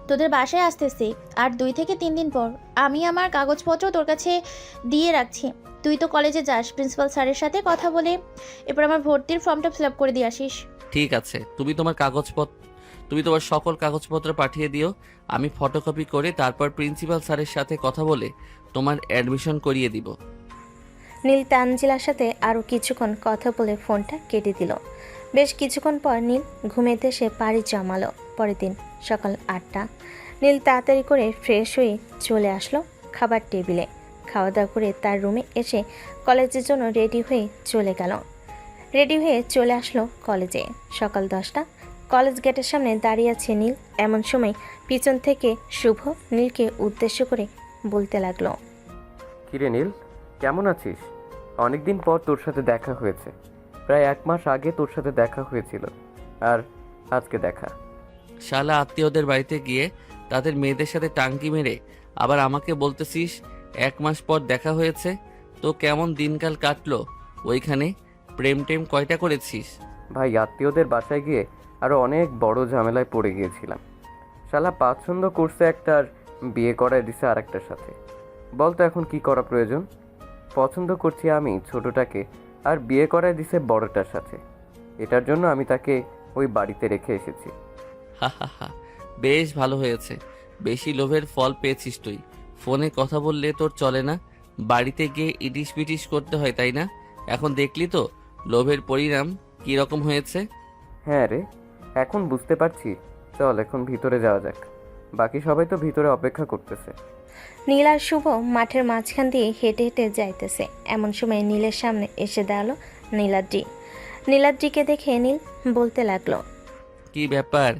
তোদের বাসায় আসতেছি আর 2 থেকে 3 দিন পর। আমি আমার কাগজপত্র তোর কাছে দিয়ে রাখছি। তুই তো কলেজে যাস, প্রিন্সিপাল স্যারের সাথে কথা বলে এরপর আমার ভর্তির ফর্মটা ফিল আপ করে দিয়ে আসিস। ঠিক আছে, তুমি তোমার সকল কাগজপত্র পাঠিয়ে দিও। আমি ফটোকপি করে তারপর প্রিন্সিপাল স্যারের সাথে কথা বলে তোমার অ্যাডমিশন করিয়ে দিব। নীল তানজিলার সাথে আরও কিছুক্ষণ কথা বলে ফোনটা কেটে দিল। বেশ কিছুক্ষণ পর নীল ঘুমেতে সে পাড়ি জমালো। পরের দিন সকাল 8টা। নীল তাড়াতাড়ি করে ফ্রেশ হয়ে চলে আসলো খাবার টেবিলে। খাওয়া দাওয়া করে তার রুমে এসে কলেজের জন্য রেডি হয়ে চলে আসলো কলেজে। সকাল 10টা। কলেজ গেটের সামনে দাঁড়িয়ে আছে নীল। এমন সময় পিছন থেকে শুভ নীলকে উদ্দেশ্য করে বলতে লাগলো। কিরে নীল, কেমন আছিস? অনেকদিন পর তোর সাথে দেখা হয়েছে। প্রায় 1 মাস আগে তোর সাথে দেখা হয়েছিল, আর আজকে দেখা। শালা আত্মীয়দের বাড়িতে গিয়ে তাদের মেয়েদের সাথে টাঙ্কি মেরে আবার আমাকে বলতেছিস 1 মাস পর দেখা হয়েছে। তো কেমন দিনকাল কাটলো ওইখানে? প্রেম টেম কয়টা করেছিস? ভাই, আত্মীয়দের বাসায় গিয়ে আরও অনেক বড় ঝামেলায় পড়ে গিয়েছিলাম। শালা পছন্দ করছে একটা আর বিয়ে করায় দিছে আরেকটার সাথে। বল তো এখন কি করা প্রয়োজন? পছন্দ করছি আমি ছোটটাকে, আর বিয়ে করায় দিছে বড়টার সাথে। এটার জন্য আমি তাকে ওই বাড়িতে রেখে এসেছি। হা হা হা, বেশ ভালো হয়েছে। বেশি লোভের ফল পেয়েছিস তুই। ফোনে কথা বললে তোর চলে না, বাড়িতে গিয়ে ইটিস পিটিস করতে হয়, তাই না? এখন দেখলি তো লোভের পরিণাম কি রকম হয়েছে। হ্যাঁ রে, এখন বুঝতে পারছি। চল এখন ভিতরে যাওয়া যাক, বাকি সবাই তো ভিতরে অপেক্ষা করতেছে। নীল আর শুভ মাঠের মাঝখান দিয়ে হেঁটে হেঁটে যাইতেছে। এমন সময় নীলের সামনে এসে দাঁড়ালো নীলাদ্রি। নীলাদ্রিকে দেখে নীল বলতে লাগলো। কি ব্যাপার,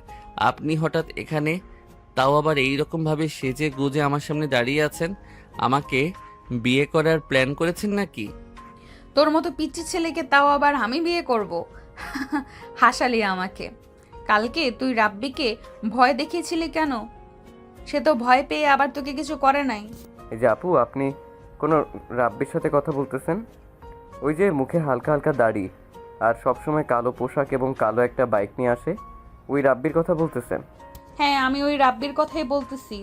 আপনি হঠাৎ এখানে? তাও আবার এইরকম ভাবে সেজে গুজে আমার সামনে দাঁড়িয়ে আছেন। আমাকে বিয়ে করার প্ল্যান করেছেন নাকি? তোর মতো পিচ্চি ছেলেকে তাও আবার আমি বিয়ে করব? হাসালি আমাকে। কালকে তুই রাব্বিকে ভয় দেখিয়েছিলি কেন? সে তো ভয় পেয়ে আবার তোকে কিছু করে নাই। এই যে আপু, আপনি কোনো রাব্বির সাথে কথা বলতেছেন? ওই যে মুখে হালকা হালকা দাড়ি আর সবসময় কালো পোশাক এবং কালো একটা বাইক নিয়ে আসে, ওই রাব্বির কথা বলতেছেন? হ্যাঁ, আমি ওই রাব্বির কথাই বলতেছি।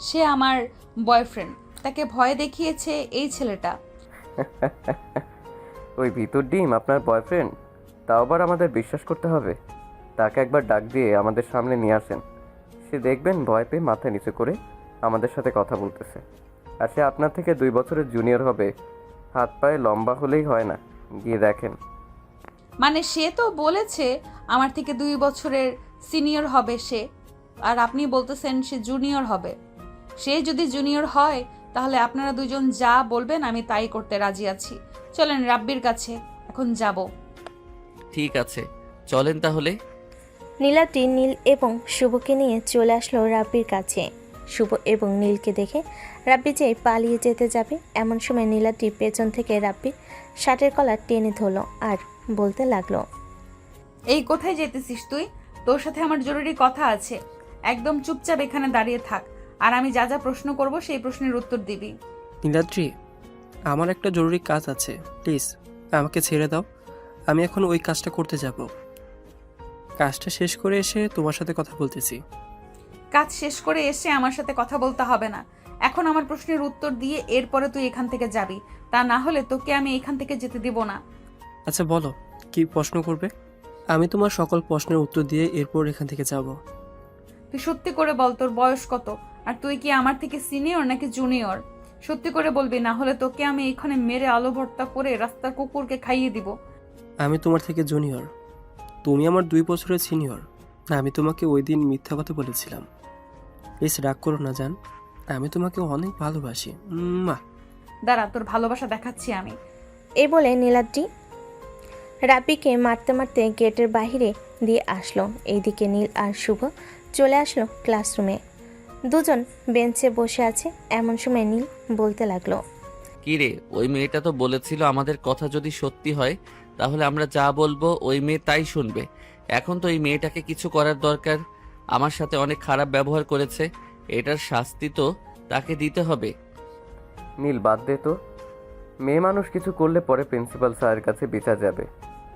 সে আমার বয়ফ্রেন্ড, তাকে ভয় দেখিয়েছে এই ছেলেটা। ওই ভিতর ডিম আপনার বয়ফ্রেন্ড? তাও আবার আমাদের বিশ্বাস করতে হবে? তাকে একবার ডাক দিয়ে আমাদের সামনে নিয়ে আসেন। সে দেখবেন ভয় পেয়ে মাথা নিচু করে আমাদের সাথে কথা বলতেছে। আর সে আপনার থেকে 2 বছরের জুনিয়র হবে। হাত পায়ে লম্বা হলেই হয় না, গিয়ে দেখেন। মানে সে তো বলেছে আমার থেকে 2 বছরের সিনিয়র হবে সে, আর আপনি বলতেছেন সে জুনিয়র হবে। সে যদি জুনিয়র হয় তাহলে আপনারা দুজন যা বলবেন আমি তাই করতে রাজি আছি। চলেন রাব্বির কাছে, এখন যাব। ঠিক আছে, চলেন তাহলে। নীলাদ্রি নীল এবং শুভকে নিয়ে চলে আসলো রাব্বির কাছে। শুভ এবং নীলকে দেখে রাব্বি যে পালিয়ে যেতে যাবে, এমন সময় নীলাদ্রি পেছন থেকে রাব্বির শার্টের কলার টেনে ধরলো আর বলতে লাগলো। এই কোথায় যেতেছিস তুই? তোর সাথে আমার জরুরি কথা আছে। একদম চুপচাপ এখানে দাঁড়িয়ে থাক, আর আমি যা যা প্রশ্ন করব সেই প্রশ্নের উত্তর দিবি। নীলাদ্রি, আমার একটা জরুরি কাজ আছে, প্লিজ আমাকে ছেড়ে দাও। আমি এখন ওই কাজটা করতে যাব। কাজটা শেষ করে এসে তোমার সাথে কথা বলতেছি। কাজ শেষ করে এসে আমার সাথে কথা বলতে হবে না। এখন আমার প্রশ্নের উত্তর দিয়ে এরপরে তুই এখান থেকে যাবি, তা না হলে তোকে আমি এখান থেকে যেতে দিব না। আচ্ছা বলো, কি প্রশ্ন করবে? আমি তোমার সকল প্রশ্নের উত্তর দিয়ে এরপর এখান থেকে যাব। তুই সত্যি করে বল তোর বয়স কত, আর তুই কি আমার থেকে সিনিয়র নাকি জুনিয়র? সত্যি করে বলবি, না হলে তোকে আমি এখানে মেরে আলু ভর্তা করে রাস্তার কুকুরকে খাইয়ে দিব। আমি তোমার থেকে জুনিয়র, তুমি আমার 2 বছরের সিনিয়র। আমি তোমাকে ওই দিন মিথ্যা কথা বলেছিলাম, প্লিজ রাগ করো না জান। আমি তোমাকে অনেক ভালোবাসি। দাঁড়া, তোর ভালোবাসা দেখাচ্ছি আমি। এই বলে নীলাদ্রি রাব্বিকে মারতে মারতে গেটের বাইরে দিয়ে আসলো। এইদিকে নীল আর শুভ চলে আসলো ক্লাসরুমে। দুজন বেঞ্চে বসে আছে। এমন সময় নীল বলতে লাগলো, কি রে, ওই মেয়েটা তো বলেছিল আমাদের কথা যদি সত্যি হয় তাহলে আমরা যা বলবো ওই মেয়ে তাই শুনবে। এখন তো এই মেয়েটাকে কিছু করার দরকার। আমার সাথে অনেক খারাপ ব্যবহার করেছে, এটার শাস্তি তো তাকে দিতে হবে। নীল বাদ দে তো, মেয়ে মানুষ কিছু করলে পরে প্রিন্সিপাল স্যারের কাছে বিচার যাবে।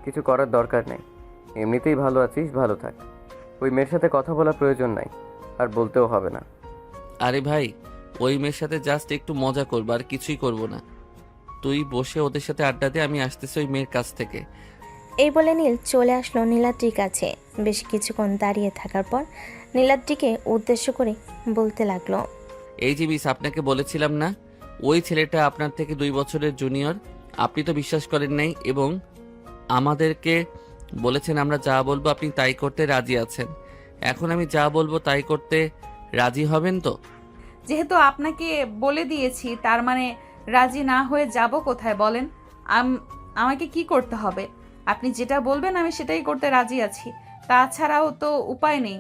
কিছু করার দরকার নেই, এমনিতেই ভালো আছিস, ভালো থাক। ওই মেয়ের সাথে কথা বলার প্রয়োজন নাই, আর বলতেও হবে না। আরে ভাই, ওই মেয়ের সাথে জাস্ট একটু মজা করবো, আর কিছুই করব না। তুই বসে ওদের সাথে আড্ডা দে, আমি আসতেছি ওই মেয়ের কাছ থেকে। এই বলে নীল চলে আসলো নীলাদ্রির কাছে। বেশ কিছুক্ষণ দাঁড়িয়ে থাকার পর নীলাদ্রিকে উদ্দেশ্য করে বলতে লাগলো, এই যে মিস, আপনাকে বলেছিলাম না ওই ছেলেটা আপনার থেকে 2 বছরের জুনিয়র। আপনি তো বিশ্বাস করেন নাই এবং আমাদেরকে বলেছেন আমরা যা বলবো আপনি তাই করতে রাজি আছেন। এখন আমি যা বলবো তাই করতে রাজি হবেন তো? যেহেতু আপনাকে বলে দিয়েছি, তার মানে রাজি না হয়ে যাব কোথায় বলেন? আমাকে কি করতে হবে? আপনি যেটা বলবেন আমি সেটাই করতে রাজি আছি। তাছাড়াও তো উপায় নেই,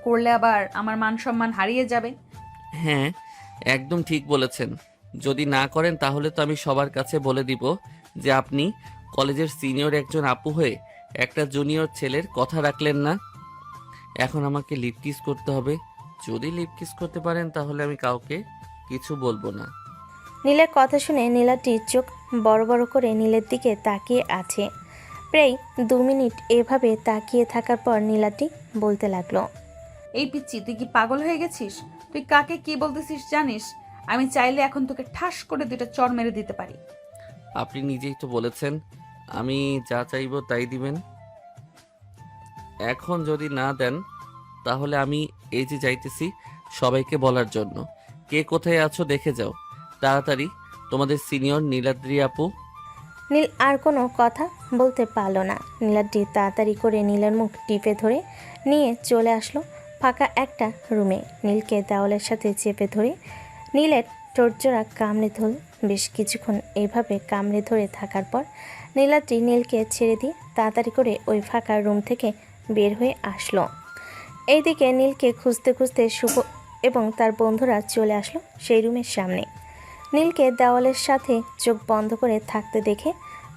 করলে আবার আমার মান সম্মান হারিয়ে যাবে। হ্যাঁ, একদম ঠিক বলেছেন। যদি না করেন তাহলে তো আমি সবার কাছে বলে দিব যে আপনি কলেজের সিনিয়র একজন আপু হয়ে একটা জুনিয়র ছেলের কথা রাখলেন না। এখন আমাকে লিপ কিস করতে হবে। যদি লিপ কিস করতে পারেন তাহলে আমি কাউকে কিছু বলবো না। নীলের কথা শুনে নীলাদ্রির চোখ বড় বড় করে নীলের দিকে তাকিয়ে আছে। প্রায় 2 মিনিট এভাবে তাকিয়ে থাকার পর নীলাদ্রি বলতে লাগলো, এই পিচ্চি, তুই কি পাগল হয়ে গেছিস? তুই কাকে কি বলতেছিস জানিস? আমি চাইলে এখন তোকে ঠাস করে 2টা চড় মেরে দিতে পারি। আপনি নিজেই তো বলেছেন আমি যা চাইবো তাই দিবেন। এখন যদি না দেন তাহলে আমি এই যে যাইতেছি সবাইকে বলার জন্য। কে কোথায় আছো দেখে যাও তাড়াতাড়ি, তোমাদের সিনিয়র নীলাদ্রি আপু। নীল আর কোনো কথা বলতে পারল না। নীলাদ্রি তাড়াতাড়ি করে নীলের মুখ টিপে ধরে নিয়ে চলে আসলো ফাঁকা একটা রুমে। নীলকে দেওয়ালের সাথে চেপে ধরে নীলের ঠোঁটজোড়া কামড়ে ধরল। বেশ কিছুক্ষণ এইভাবে কামড়ে ধরে থাকার পর নীলাদ্রি নীলকে ছেড়ে দিয়ে তাড়াতাড়ি করে ওই ফাঁকা রুম থেকে বের হয়ে আসলো। এইদিকে নীলকে খুঁজতে খুঁজতে শুভ এবং তার বন্ধুরা চলে আসলো সেই রুমের সামনে। নীলকে দেওয়ালের সাথে চোখ বন্ধ করে থাকতে দেখে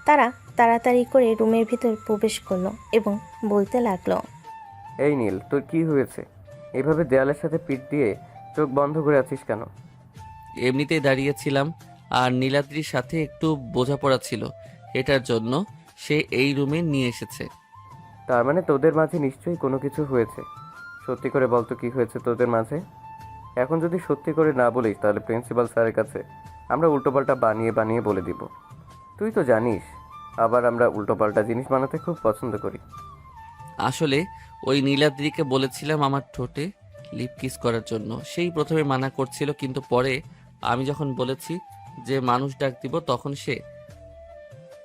তারা তাড়াতাড়ি করে রুমের ভিতর প্রবেশ করলো এবং বলতে লাগলো, এই নীল, তোর কি হয়েছে? এভাবে দেয়ালের সাথে পিঠ দিয়ে চোখ বন্ধ করে আছিস কেন? এমনিতেই দাঁড়িয়েছিলাম, আর নীলাদ্রির সাথে একটু বোঝাপড়া ছিল, এটার জন্য সে এই রুমে নিয়ে এসেছে। তার মানে তোদের মাঝে নিশ্চয়ই কোনো কিছু হয়েছে। সত্যি করে বলতো কি হয়েছে তোদের মাঝে? এখন যদি সত্যি করে না বলিস তাহলে প্রিন্সিপাল স্যারের কাছে আমরা উল্টোপাল্টা বানিয়ে বানিয়ে বলে দিব। তুই তো জানিস আবার আমরা উল্টোপাল্টা জিনিস বানাতে খুব পছন্দ করি। আসলে ওই নীলাদ্রিকে বলেছিলাম আমার ঠোঁটে লিপ কিস করার জন্য। সেই প্রথমে মানা করছিল, কিন্তু পরে আমি যখন বলেছি যে মানুষ ডাক দিব তখন সে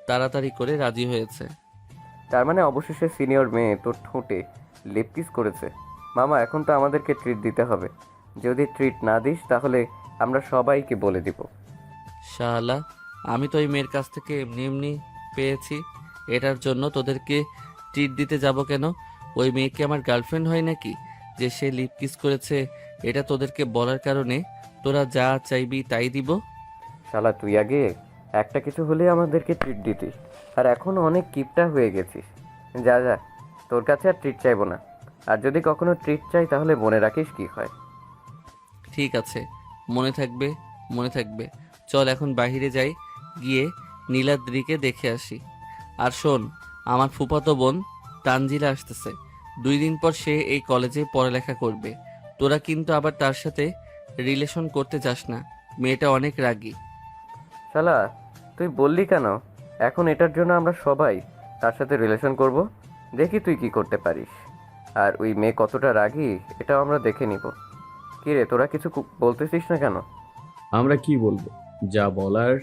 তাড়াতাড়ি করে রাজি হয়েছে। তার মানে অবশেষে সিনিয়র মেয়ে তোর ঠোঁটে লিপ কিস করেছে। মামা, এখন তো আমাদেরকে ট্রিট দিতে হবে। যদি ট্রিট না দিস তাহলে আমরা সবাইকে বলে দিব। শালা, আমি তো ওই মেয়ের কাছ থেকে এমনি এমনি পেয়েছি, এটার জন্য তোদেরকে ট্রিট দিতে যাব কেন? ওই মেয়েকে আমার গার্লফ্রেন্ড হয় নাকি যে সে লিপ কিস করেছে? এটা তোদেরকে বলার কারণে তোরা যা চাইবি তাই দিব। শালা, তুই আগে একটা কিছু হলে আমাদেরকে ট্রিট দিতিস, আর এখন অনেক কিপটা হয়ে গেছিস। যা যা, তোর কাছে আর ট্রিট চাইবো না। আর যদি কখনো ট্রিট চাই তাহলে মনে রাখিস কি হয়। ঠিক আছে, মনে থাকবে মনে থাকবে। চল এখন বাইরে যাই, গিয়ে নীলাদ্রিকে দেখে আসি। আর শোন, আমার ফুফাতো বোন তানজিলা আসতেছে, 2 দিন পর সে এই কলেজে পড়ালেখা করবে। তোরা কিন্তু আবার তার সাথে রিলেশন করতে চাস না, মেয়েটা অনেক রাগী। শালা, তুই বললি কেন? এখন এটার জন্য আমরা সবাই তার সাথে রিলেশন করব। দেখি তুই কি করতে পারিস। আর ওই মেয়ে কতটা রাগী এটাও আমরা দেখে নিব। কি রে, তোরা কিছু বলতেছিস না কেন? আমরা কি বলবো, যা বলার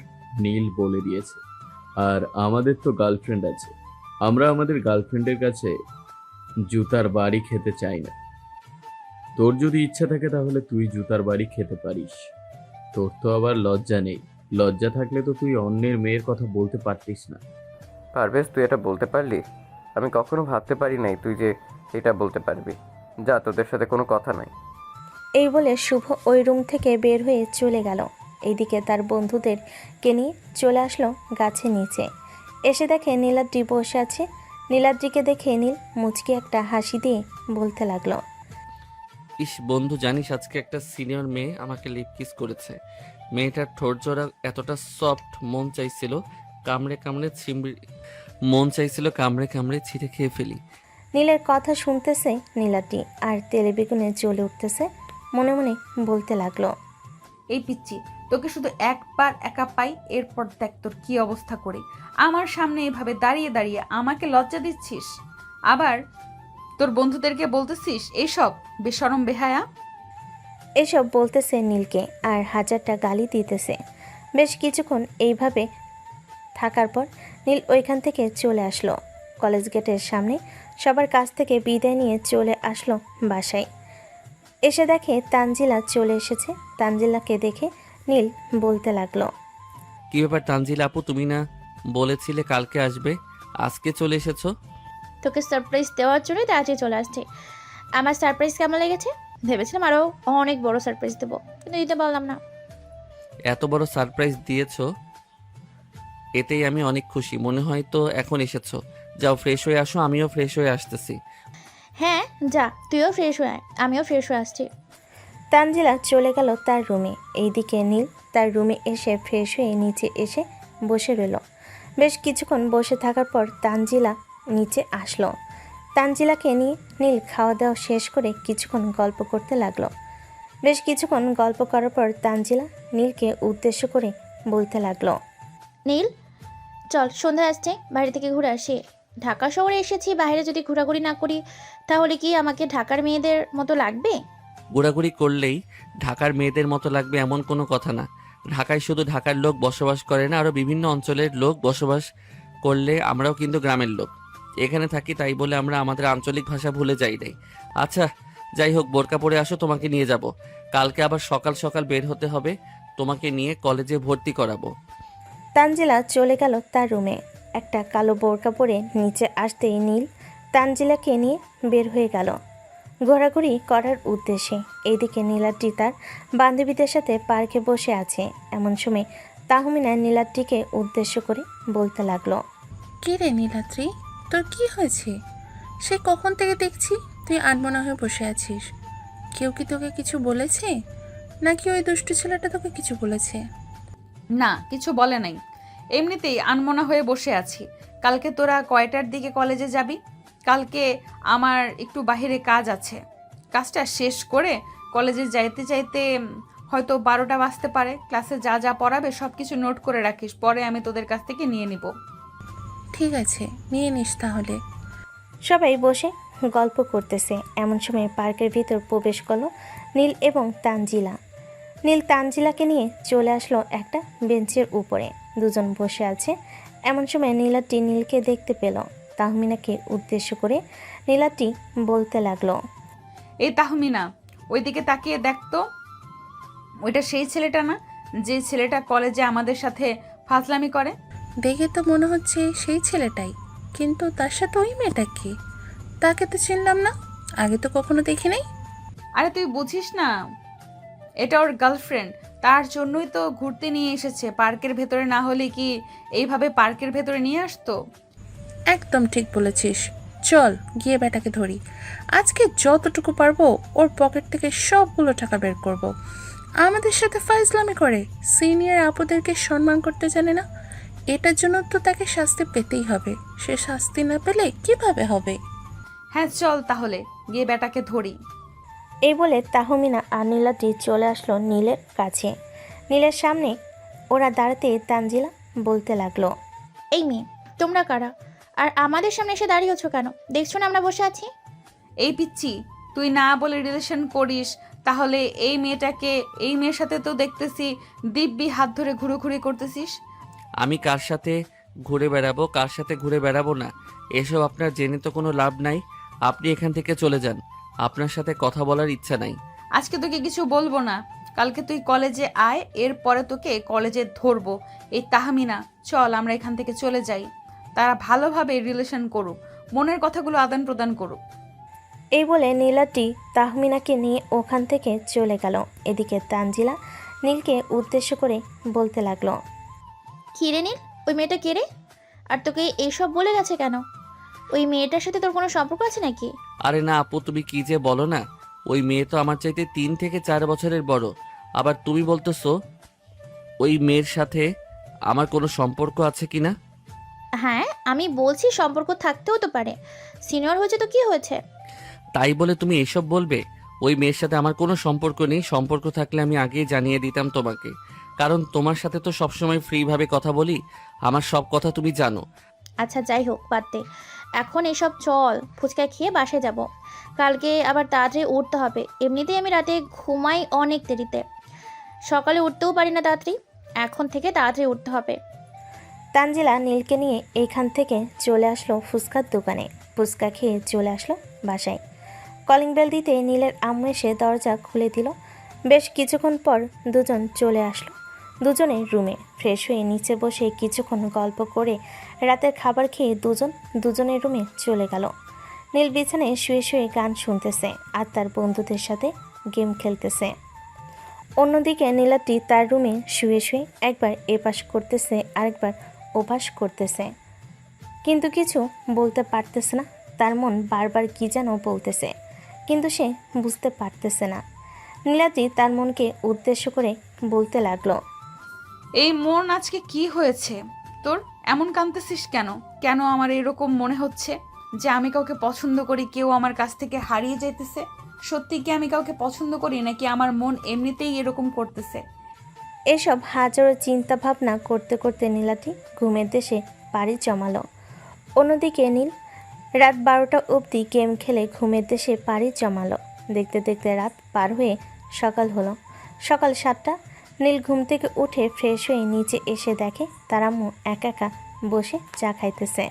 নীল বলে দিয়েছে। আর আমাদের তো গার্লফ্রেন্ড আছে, আমরা আমাদের গার্লফ্রেন্ডের কাছে জুতার বাড়ি খেতে চাই না। তোর যদি ইচ্ছা থাকে তাহলে তুই জুতার বাড়ি খেতে পারিস। তোর তো আবার লজ্জা নেই, লজ্জা থাকলে তো তুই অন্যের মেয়ের কথা বলতে পারতিস না। পারভেজ, তুই এটা বলতে পারলি? আমি কখনো ভাবতে পারি নাই তুই যে এটা বলতে পারবি। যা, তোদের সাথে কোনো কথা নাই। এই বলে শুভ ওই রুম থেকে বের হয়ে চলে গেল। এইদিকে তার বন্ধুদেরকে নিয়ে চলে আসলো গাছের নিচে। এসে দেখে নীলাদ্রি বসে আছে। নীলাদ্রিকে দেখে নীল মুচকি একটা হাসি দিয়ে বলতে লাগলো, ইস বন্ধু, জানিস আজকে একটা সিনিয়র মেয়ে আমাকে লিপ কিস করেছে। মেয়েটার ঠোঁট জোড়া এতটা সফট, মন চাইছিল কামড়ে কামড়ে ছিঁড়ে খেয়ে ফেলি। নীলের কথা শুনতেছে নীলাদ্রি আর তেলে বেগুনে জ্বলে উঠতেছে। মনে মনে বলতে লাগলো, এই পিচ্ছি, তোকে শুধু একবার একা পাই, এরপর দেখ তোর কি অবস্থা করি। আমার সামনে এভাবে দাঁড়িয়ে দাঁড়িয়ে আমাকে লজ্জা দিচ্ছিস, আবার তোর বন্ধুদেরকে বলতেছিস এইসব বেশরম বেহায়া। এসব বলতেছে নীলকে আর হাজারটা গালি দিতেছে। বেশ কিছুক্ষণ এইভাবে থাকার পর নীল ওইখান থেকে চলে আসলো। কলেজ গেটের সামনে সবার কাছ থেকে বিদায় নিয়ে চলে আসলো বাসায়। এসে দেখে তানজিলা চলে এসেছে। তানজিলাকে দেখে নীল বলতে লাগলো, কি ব্যাপার তানজিলা আপু, তুমি না বলেছিলে কালকে আসবে, আজকে চলে এসেছো? তোকে সারপ্রাইজ দেওয়ার জন্যই তো আজকে চলে আসছে। আমার সারপ্রাইজ কেমন লেগেছে? ভেবেছিলাম আরও অনেক বড় সারপ্রাইজ দেবো, কিন্তু দিতে পারলাম না। এত বড় সারপ্রাইজ দিয়েছো, এতেই আমি অনেক খুশি। মনে হয় তো এখন এসেছো, যাও ফ্রেশ হয়ে আসো, আমিও ফ্রেশ হয়ে আসতেছি। হ্যাঁ যা, তুইও ফ্রেশ হয়ে আয়, আমিও ফ্রেশ হয়ে আসছি। তানজিলা চলে গেল তার রুমে। এইদিকে নীল তার রুমে এসে ফ্রেশ হয়ে নিচে এসে বসে রইল। বেশ কিছুক্ষণ বসে থাকার পর তানজিলা নিচে আসলো। তানজিলাকে নিয়ে নীল খাওয়া দাওয়া শেষ করে কিছুক্ষণ গল্প করতে লাগলো। বেশ কিছুক্ষণ গল্প করার পর তানজিলা নীলকে উদ্দেশ্য করে বলতে লাগলো, নীল চল, সন্ধ্যা আসছে, বাইরে থেকে ঘুরে আসি। ঢাকা শহরে এসেছি, বাইরে যদি ঘোরাঘুরি না করি তাহলে কি আমাকে ঢাকার মেয়েদের মতো লাগবে? ঘোরাঘুরি করলেই ঢাকার মেয়েদের মতো লাগবে এমন কোনো কথা না। ঢাকায় শুধু ঢাকার লোক বসবাস করে না, আরও বিভিন্ন অঞ্চলের লোক বসবাস করলে আমরাও কিন্তু গ্রামের লোক। এখানে থাকি তাই বলে আমরা আমাদের আঞ্চলিক ভাষা ভুলে যাই নাই। আচ্ছা যাই হোক, বোরকা পরে আসো, তোমাকে নিয়ে যাব। কালকে আবার সকাল সকাল বের হতে হবে, তোমাকে নিয়ে কলেজে ভর্তি করাবো। তানজিলা চলে গেল তার রুমে। একটা কালো বোরকা পরে নিচে আসতেই নীল তানজিলাকে নিয়ে বের হয়ে গেল ঘোরাঘুরি করার উদ্দেশ্যে। এইদিকে নীলাদ্রি তার বান্ধবীদের সাথে পার্কে বসে আছে। এমন সময় তাহমিনা নীলাদ্রিকে উদ্দেশ্য করে বলতে লাগলো, কি রে নীলাদ্রি, তোর কি হয়েছে? সে কখন থেকে দেখছি তুই আনমনা হয়ে বসে আছিস। কেউ কি তোকে কিছু বলেছে, নাকি ওই দুষ্টু ছেলেটা তোকে কিছু বলেছে? না, কিছু বলে নাই, এমনিতেই আনমনা হয়ে বসে আছি। কালকে তোরা কয়টার দিকে কলেজে যাবি? কালকে আমার একটু বাইরে কাজ আছে, কাজটা শেষ করে কলেজে যাইতে চাইতে হয়তো 12টা বাজতে পারে। ক্লাসে যা যা পড়াবে সব কিছু নোট করে রাখিস, পরে আমি তোদের কাছ থেকে নিয়ে নিব। ঠিক আছে, নিয়ে নিস তাহলে। সবাই বসে গল্প করতেছে। এমন সময় পার্কের ভিতর প্রবেশ করলো নীল এবং তানজিলা। নীল তানজিলাকে নিয়ে চলে আসলো একটা বেঞ্চের উপরে। দুজন বসে আছে। এমন সময় নীলাদ্রি নীলকে দেখতে পেল। তাহমিনাকে উদ্দেশ্য করে নীলাদ্রি বলতে লাগলো, এই তাহমিনা, ওইদিকে তাকিয়ে দেখতো, ওইটা সেই ছেলেটা না যে ছেলেটা কলেজে আমাদের সাথে ফাজলামি করে? দেখে তো মনে হচ্ছে সেই ছেলেটাই, কিন্তু তার সাথে ওই মেয়েটা কি? তাকে তো চিনলাম না, আগে তো কখনো দেখি নাই। আরে তুই বুঝিস না, এটা ওর গার্লফ্রেন্ড, তার জন্যই তো ঘুরতে নিয়ে এসেছে। পার্কের ভেতরে না হলে কি এইভাবে পার্কের ভেতরে নিয়ে আসতো? একদম ঠিক বলেছিস, চল গিয়ে বেটাকে ধরি। আজকে যতটুকু পারবো ওর পকেট থেকে সবগুলো টাকা বের করব, আমাদের সাথে ফাইজলামি করে, সিনিয়র আপুদেরকে সম্মান করতে জানে না। এটার জন্য তো তাকে শাস্তি পেতেই হবে। সে শাস্তি না পেলে কিভাবে হবে? হ্যাঁ চল তাহলে গিয়ে বেটাকে ধরি। এই বলে তাহমিনা আর নীলাদ্রি চলে আসলো নীলের কাছে। নীলের সামনে ওরা দাঁড়াতে তানজিলা বলতে লাগলো, এই মেয়ে, তোমরা কারা? আর আমাদের সামনে এসে দাঁড়িয়েছো কেন? দেখছো না আমরা বসে আছি? এই পিচ্ছি, তুই না বলে রিলেশন করিস, তাহলে এই মেয়ের সাথে তো দেখতেছি দিব্যি হাত ধরে ঘুরোঘুরি করতেছিস। আমি কার সাথে ঘুরে বেড়াবো, কার সাথে ঘুরে বেড়াবো না, এসব আপনার জেনে তো কোনো লাভ নাই। আপনি এখান থেকে চলে যান, আপনার সাথে কথা বলার ইচ্ছা নাই। আজকে তোকে কিছু বলবো না, কালকে তুই কলেজে আয়, এরপরে তোকে কলেজে ধরবো। এই তাহমিনা, চল আমরা এখান থেকে চলে যাই। তারা ভালোভাবে রিলেশন করুক, মনের কথাগুলো আদান প্রদান করুক। এই বলে নীলাদ্রি তাহমিনাকে নিয়ে ওখান থেকে চলে গেল। এদিকে তানজিলা নীলকে উদ্দেশ্য করে বলতে লাগলো, কি রে নীল, ওই মেয়েটা কে রে? আর তোকে এইসব বলে গেছে কেন? ওই মেয়েটার সাথে তোর কোনো সম্পর্ক আছে নাকি? আরে না আপু, তুমি কি যে বলো না, ওই মেয়ে তো আমার চাইতে 3 থেকে 4 বছরের বড়। আবার তুমি বলতেছো ওই মেয়ের সাথে আমার কোনো সম্পর্ক আছে কিনা? হ্যাঁ, আমি বলছি সম্পর্ক থাকতেও তো পারে। সিনিয়র হয়েছে তো কি হয়েছে? তাই বলে তুমি এসব বলবে? ওই মেয়ের সাথে আমার কোনো সম্পর্ক নেই। সম্পর্ক থাকলে আমি আগেই জানিয়ে দিতাম তোমাকে, কারণ তোমার সাথে তো সবসময় ফ্রিভাবে কথা বলি, আমার সব কথা তুমি জানো। আচ্ছা যাই হোক, বাদ দে এখন এসব। চল ফুচকা খেয়ে বাসায় যাব, কালকে আবার তাড়াতাড়ি উঠতে হবে। এমনিতেই আমি রাতে ঘুমাই অনেক দেরিতে, সকালে উঠতেও পারি না তাড়াতাড়ি। এখন থেকে তাড়াতাড়ি উঠতে হবে। তানজিলা নীলকে নিয়ে এইখান থেকে চলে আসলো ফুচকার দোকানে। ফুচকা খেয়ে চলে আসলো বাসায়। কলিং বেল দিতে নীলের আম্মু এসে দরজা খুলে দিল। বেশ কিছুক্ষণ পর দুজন চলে আসলো। দুজনের রুমে ফ্রেশ হয়ে নিচে বসে কিছুক্ষণ গল্প করে রাতের খাবার খেয়ে দুজনের রুমে চলে গেল। নীল বিছানায় শুয়ে শুয়ে গান শুনতেছে আর তার বন্ধুদের সাথে গেম খেলতেছে। অন্যদিকে নীলাদ্রি তার রুমে শুয়ে শুয়ে একবার এপাশ করতেছে আরেকবার ওপাশ করতেছে, কিন্তু কিছু বলতে পারতেছে না। তার মন বারবার কি যেন বলতেছে, কিন্তু সে বুঝতে পারতেছে না। নীলাদ্রি তার মনকে উদ্দেশ্য করে বলতে লাগলো, এই মন আজকে কি হয়েছে তোর? এমন কাঁদতেছিস কেন? কেন আমার এরকম মনে হচ্ছে যে আমি কাউকে পছন্দ করি, কেউ আমার কাছ থেকে হারিয়ে যেতেছে? সত্যি কি আমি কাউকে পছন্দ করি, নাকি আমার মন এমনিতেই এরকম করতেছে? এসব হাজারো চিন্তা ভাবনা করতে করতে নীলাদ্রি ঘুমের দেশে পাড়ি জমালো। অন্যদিকে নীল রাত 12টা অবধি গেম খেলে ঘুমের দেশে পাড়ি জমালো। দেখতে দেখতে রাত পার হয়ে সকাল হলো। সকাল 7টা। নীল ঘুম থেকে উঠে ফ্রেশ হয়ে নিচে এসে দেখে তার আম্মু একা একা বসে চা খাইতেছে।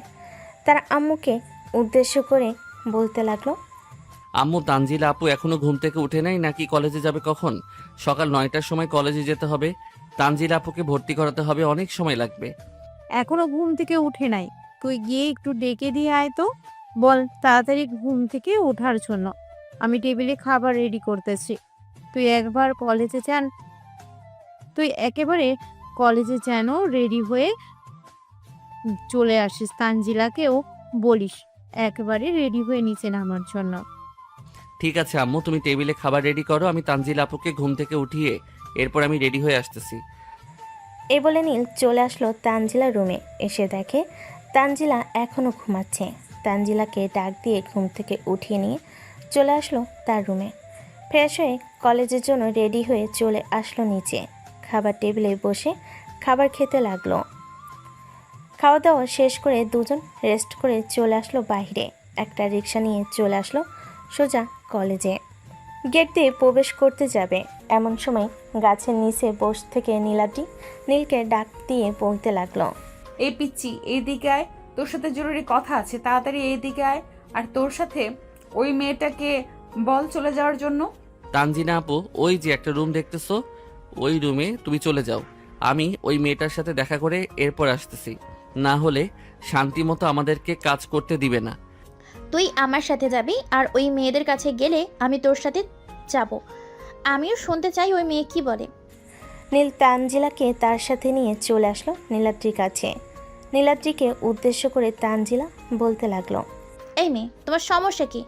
তার আম্মুকে উদ্দেশ্য করে বলতে লাগলো, আম্মু, তানজিলা আপু এখনো ঘুম থেকে উঠে নাই নাকি? কলেজে যাবে কখন? সকাল 9টার সময় কলেজে যেতে হবে। তানজিলা আপুকে ভর্তি করাতে হবে, অনেক সময় লাগবে। এখনো ঘুম থেকে উঠে নাই, তুই গিয়ে একটু ডেকে দিয়ে আয় তো। বল তাড়াতাড়ি ঘুম থেকে ওঠার জন্য। আমি টেবিলে খাবার রেডি করতেছি। তুই একেবারে কলেজে যেন রেডি হয়ে চলে আসিস। তানজিলাকেও বলিস একেবারে রেডি হয়ে নিচে নামার জন্য। ঠিক আছে আম্মু, তুমি টেবিলে খাবার রেডি করো, আমি তানজিলা আপুকে ঘুম থেকে উঠিয়ে এরপর আমি রেডি হয়ে আসতেছি। এই বলে নীল চলে আসলো তানজিলার রুমে। এসে দেখে তানজিলা এখনও ঘুমাচ্ছে। তানজিলাকে ডাক দিয়ে ঘুম থেকে উঠিয়ে নিয়ে চলে আসলো তার রুমে। ফ্রেশ হয়ে কলেজের জন্য রেডি হয়ে চলে আসলো নিচে। খাবার টেবিলে বসে খাবার খেতে লাগলো। খাওয়া দাওয়া শেষ করে দুজন রেস্ট করে চলে আসলো বাইরে। একটা রিক্সা নিয়ে চলে আসলো সোজা কলেজে। গেট দিয়ে প্রবেশ করতে যাবে এমন সময় গাছের নিচে বসে থেকে নীলাদ্রি নীলকে ডাক দিয়ে বলতে লাগলো, এই পিচ্ছি, এই দিকে আয়, তোর সাথে জরুরি কথা আছে, তাড়াতাড়ি এই দিকে আয়। আর তোর সাথে ওই মেয়েটাকে বল চলে যাওয়ার জন্য। তানজিনা আপু, ওই যে একটা রুম দেখতেছো, ওই রুমে তুমি চলে যাও। আমি ওই মেয়েটার সাথে দেখা করে এরপর আসতেছি, না হলে শান্তি মতো আমাদেরকে কাজ করতে দিবে না। তুই আমার সাথে যাবি, আর ওই মেয়েদের কাছে গেলে আমি তোর সাথে যাব। আমিও শুনতে চাই ওই মেয়ে কি বলে। নীল তানজিলাকে তার সাথে নিয়ে চলে আসলো নীলাদ্রির কাছে। নীলাদ্রিকে উদ্দেশ্য করে তানজিলা বলতে লাগলো, এই মেয়ে, তোমার সমস্যা কি?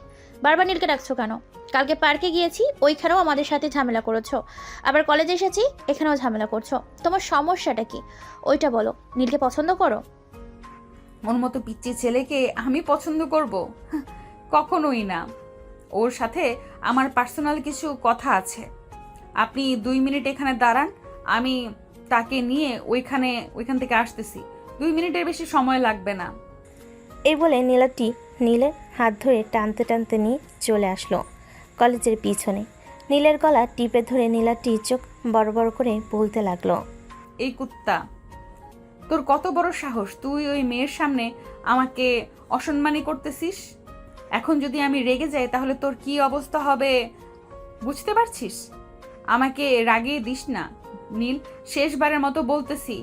বারবার নীলকে ডাকছো কেন? কালকে পার্কে গিয়েছি, ওইখানেও আমাদের সাথে ঝামেলা করেছো। আবার কলেজে এসেছি, এখানেও ঝামেলা করছো। তোমার সমস্যাটা কি ওইটা বলো। নীলকে পছন্দ করো? ওর মতো পিচ্চি ছেলেকে আমি পছন্দ করব? কখনোই না। ওর সাথে আমার পার্সোনাল কিছু কথা আছে। আপনি 2 মিনিট এখানে দাঁড়ান, আমি তাকে নিয়ে ওইখান থেকে আসতেছি। 2 মিনিটের বেশি সময় লাগবে না। এই বলে নীলাটি নীলের হাত ধরে টানতে টানতে নিয়ে চলে আসলো কলেজের পিছনে। নীলের গলা টিপে ধরে নীলাটি চোখ বড় বড় করে বলতে লাগলো, এই কুত্তা, তোর কত বড় সাহস! তুই ওই মেয়ের সামনে আমাকে অসম্মানী করতেছিস। এখন যদি আমি রেগে যাই তাহলে তোর কি অবস্থা হবে বুঝতে পারছিস? আমাকে রাগিয়ে দিস না নীল, শেষবারের মতো বলতেছি,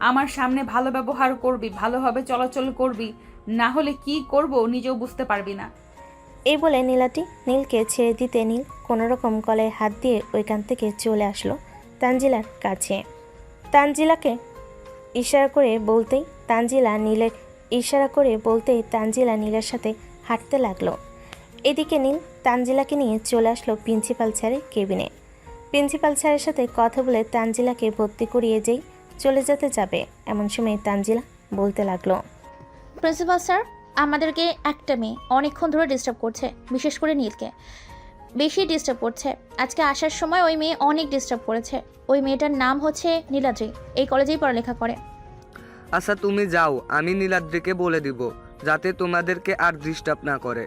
আমার সামনে ভালো ব্যবহার করবি, ভালোভাবে চলাচল করবি, না হলে কি করব নিজেও বুঝতে পারবি না। এই বলে নীলাটি নীলকে ছেড়ে দিতে নীল কোনোরকম গলায় হাত দিয়ে ওইখান থেকে চলে আসলো তানজিলার কাছে। তানজিলাকে ইশারা করে বলতেই তানজিলা নীলের সাথে হাঁটতে লাগলো। এদিকে নীল তানজিলাকে নিয়ে চলে আসলো প্রিন্সিপাল স্যারের কেবিনে। প্রিন্সিপাল স্যারের সাথে কথা বলে তানজিলাকে ভর্তি করিয়ে যেই চলে যেতে যাবে, এমন সময় তানজিলা বলতে লাগলো, প্রিন্সিপাল স্যার, আমাদেরকে একটা মেয়ে অনেকক্ষণ ধরে ডিস্টার্ব করছে, বিশেষ করে নীলকে বেশি ডিস্টার্ব করছে। আজকে আসার সময় ওই মেয়ে অনেক ডিস্টার্ব করেছে। ওই মেয়েটার নাম হচ্ছে নীলাদ্রি, এই কলেজেই পড়ালেখা করে। আচ্ছা তুমি যাও, আমি নীলাদ্রিকে বলে দিব যাতে তোমাদেরকে আর ডিস্টার্ব না করে।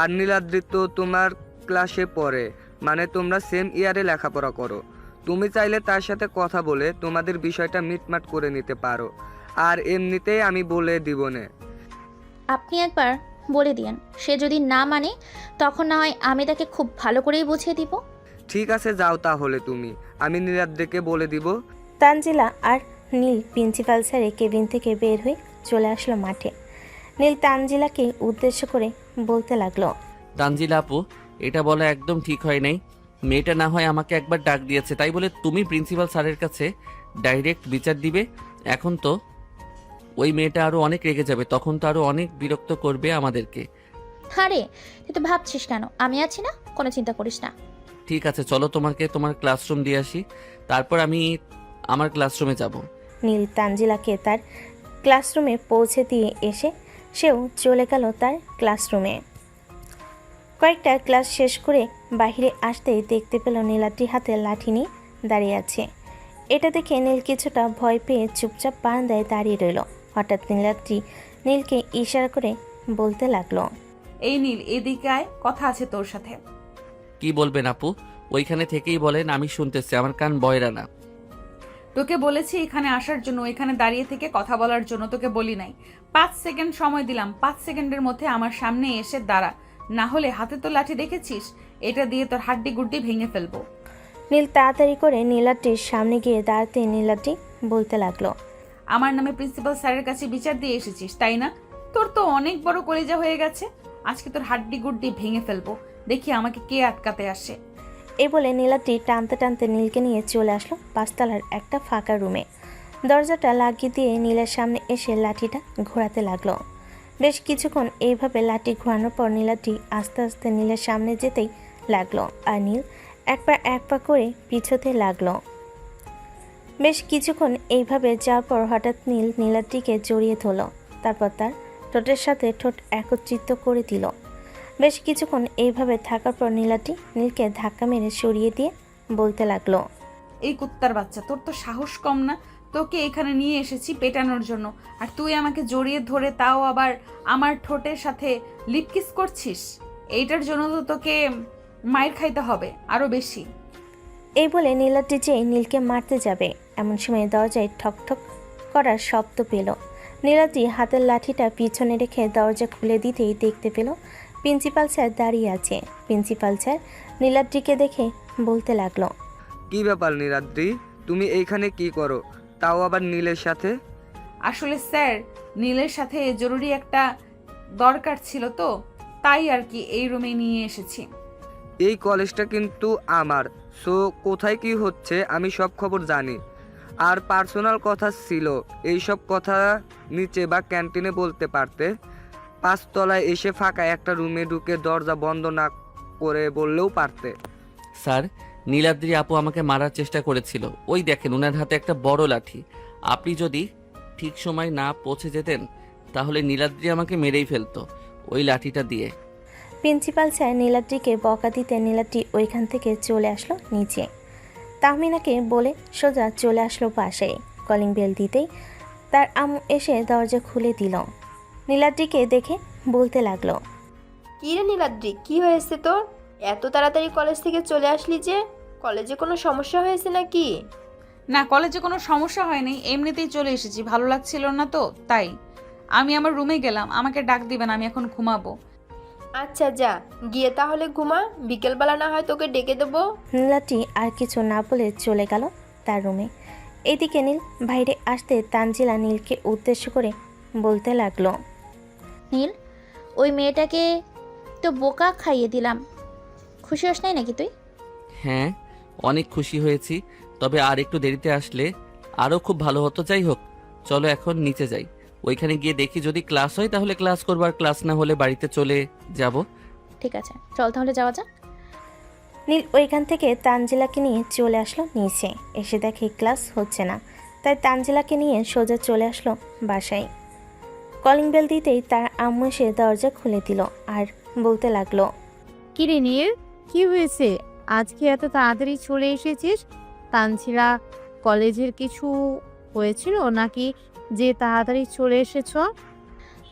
আর নীলাদ্রি তো তোমার ক্লাসে পড়ে, মানে তোমরা সেম ইয়ারে লেখাপড়া করো। তুমি চাইলে তার সাথে কথা বলে তোমাদের বিষয়টা মিটমাট করে নিতে পারো। আর এমনিতেই আমি বলে দিব না। আপনি একবার বলে দিন, সে যদি না মানে তখন না হয় আমি তাকে খুব ভালো করেই বুঝিয়ে দিব। ঠিক আছে, যাও তাহলে তুমি, আমি নীলাদ্রিকে বলে দিব। তানজিলা আর নীল প্রিন্সিপাল স্যারের কেবিন থেকে বের হয়ে চলে আসলো মাঠে। নীল তানজিলাকে উদ্দেশ্য করে বলতে লাগলো, তানজিলা আপু, এটা বলা একদম ঠিক হয় নাই। মেয়েটা না হয় আমাকে একবার ডাক দিয়েছে, তাই বলে তুমি প্রিন্সিপাল স্যারের কাছে ডাইরেক্ট বিচার দিবে? এখন তো ওই মেয়েটা আরো অনেক রেগে যাবে, তখন তো আরো অনেক বিরক্ত করবে আমাদেরকে। আরে তুই তো ভাবছিস কেন, আমি আছি না, কোনো চিন্তা করিস না। ঠিক আছে, চলো তোমাকে তোমার ক্লাসরুম দিয়ে আসি, তারপর আমি আমার ক্লাসরুমে যাব। নীল তানজিলাকে তার ক্লাসরুমে পৌঁছে দিয়ে এসে সেও চলে গেল তার ক্লাসরুমে। কয়েকটা ক্লাস শেষ করে বাইরে আসতেই দেখতে পেল নীলাদ্রি হাতে লাঠি নিয়ে দাঁড়িয়ে আছে। এটা দেখে নীল কিছুটা ভয় পেয়ে চুপচাপ বারান্দায় দাঁড়িয়ে রইল। হঠাৎ নীলাদ্রি নীলকে ইশারা করে বলতে লাগলো, এই নীল, এদিকে আয়, কথা আছে তোর সাথে। কি বলবেন আপু? ওইখানে থেকেই বলেন, আমি শুনতেছি, আমার কান বয়রা না। তোকে বলেছি এখানে আসার জন্য, এখানে দাঁড়িয়ে থেকে কথা বলার জন্য, তোকে বলি নাই। 5 সেকেন্ড সময় দিলাম, 5 সেকেন্ডের মধ্যে আমার সামনে এসে দাঁড়া, না হলে হাতে তো লাঠি দেখেছিস, এটা দিয়ে তোর হাড্ডি গুড্ডি ভেঙে ফেলবো। নীল তাড়াতাড়ি করে নীলাদ্রির সামনে গিয়ে দাঁড়াতে নীলাদ্রি বলতে লাগলো, আমার নামে প্রিন্সিপাল স্যারের কাছে বিচার দিয়ে এসেছিস তাই না? তোর তো অনেক বড় কলেজা হয়ে গেছে, আজকে তোর হাড্ডি গুড্ডি ভেঙে ফেলবো, দেখি আমাকে কে আটকাতে আসে। এই বলে নীলাদ্রি টানতে টানতে নীলকে নিয়ে চলে আসলো 5 তলার একটা ফাঁকা রুমে। দরজাটা লাগিয়ে দিয়ে নীলের সামনে এসে লাঠিটা ঘোরাতে লাগলো। বেশ কিছুক্ষণ এইভাবে লাঠি ঘোরানোর পর নীলাদ্রি আস্তে আস্তে নীলের সামনে যেতেই লাগলো, আর নীল এক পা করে পিছোতে লাগলো। বেশ কিছুক্ষণ এইভাবে যাওয়ার পর হঠাৎ নীল নীলাদ্রিকে জড়িয়ে ধরল, তারপর তার ঠোঁটের সাথে ঠোঁট একত্রিত করে দিল। বেশ কিছুক্ষণ এইভাবে থাকার পর নীলাদ্রি নীলকে ধাক্কা মেরে সরিয়ে দিয়ে বলতে লাগলো, এই কুত্তার বাচ্চা, তোর তো সাহস কম না? তোকে এখানে নিয়ে এসেছি পেটানোর জন্য, আর তুই আমাকে জড়িয়ে ধরে তাও আবার আমার ঠোঁটের সাথে লিপকিস করছিস। এইটার জন্য তো তোকে মায়ের খাইতে হবে আরো বেশি। এই বলে নীলাদ্রি যে নীলকে মারতে যাবে, এমন সময় দরজায় ঠক ঠক করার শব্দ পেল। নীলাদ্রি হাতের লাঠিটা পিছনে রেখে দরজা খুলে দিতেই দেখতে পেল প্রিন্সিপাল স্যার দাঁড়িয়ে আছে। প্রিন্সিপাল স্যার নীলাদ্রিকে দেখে বলতে লাগলো, কি ব্যাপার নীলাদ্রি, তুমি এইখানে কি করো, তাও আবার নীলের সাথে? আসলে স্যার, নীলের সাথে জরুরি একটা দরকার ছিল তো, তাই আর কি এই রুমে নিয়ে এসেছি। এই কলেজটা কিন্তু আমার, সো কোথায় কি হচ্ছে আমি সব খবর জানি। আর পার্সোনাল কথা ছিল, এই সব কথা নিচে বা ক্যান্টিনে বলতে পারতে। 5 তলায় এসে ফাঁকা একটা রুমে ঢুকে দরজা বন্ধ না করে বললেও পারতে। স্যার, নীলাদ্রি আপু আমাকে মারার চেষ্টা করেছিল। ওই দেখেন ওনার হাতে একটা বড় লাঠি। আপনি যদি ঠিক সময় না পৌঁছে যেতেন তাহলে নীলাদ্রি আমাকে মেরেই ফেলতো ওই লাঠিটা দিয়ে। প্রিন্সিপাল স্যার নীলাদ্রিকে বকা দিতে নীলাদ্রি ওইখান থেকে চলে আসলো নিচে। তাহমিনাকে বলে সোজা চলে আসলো পাশে। কলিং বেল দিতেই তার আম্মু এসে দরজা খুলে দিল। নীলাদ্রিকে দেখে বলতে লাগলো, কী রে নীলাদ্রি, কী হয়েছে তোর? এত তাড়াতাড়ি কলেজ থেকে চলে আসলি যে? কলেজে কোনো সমস্যা হয়েছে নাকি? না, কলেজে কোনো সমস্যা হয়নি, এমনিতেই চলে এসেছি, ভালো লাগছিল না তো তাই। আমি আমার রুমে গেলাম, আমাকে ডাক দিবেন, আমি এখন ঘুমাবো। আচ্ছা যা, গিয়ে তাহলে ঘুমা, বিকেলবেলা না হয় তোকে ডেকে দেবো। নীলাদ্রি আর কিছু না বলে চলে গেল তার রুমে। এদিকে নীল বাইরে আসতে তানজিলা নীলকে উদ্দেশ্য করে বলতে লাগলো, নীল, ওই মেয়েটাকে তো বোকা খাইয়ে দিলাম, খুশি হস নাই নাকি তুই? হ্যাঁ, অনেক খুশি হয়েছি, তবে আর একটু দেরিতে আসলে আরও খুব ভালো হতো। যাই হোক, চলো এখন নিচে যাই, ওইখানে গিয়ে দেখি যদি ক্লাস হয় তাহলে ক্লাস করবো, আর ক্লাস না হলে বাড়িতে চলে যাব। ঠিক আছে, চল তাহলে যাওয়া যাক। নীল ওইখান থেকে তানজিলাকে নিয়ে চলে আসলো নিচে। এসে দেখে ক্লাস হচ্ছে না, তাই তানজিলাকে নিয়ে সোজা চলে আসলো বাসায়। কলিং বেল দিতেই তার আম্মু এসে দরজা খুলে দিল আর বলতে লাগলো, কি রে নীল, কি হয়েছে? আজকে এত তাড়াতাড়ি চলে এসেছিস? তানজিলা কলেজের কিছু হয়েছিল নাকি যে তাড়াতাড়ি চলে এসেছ?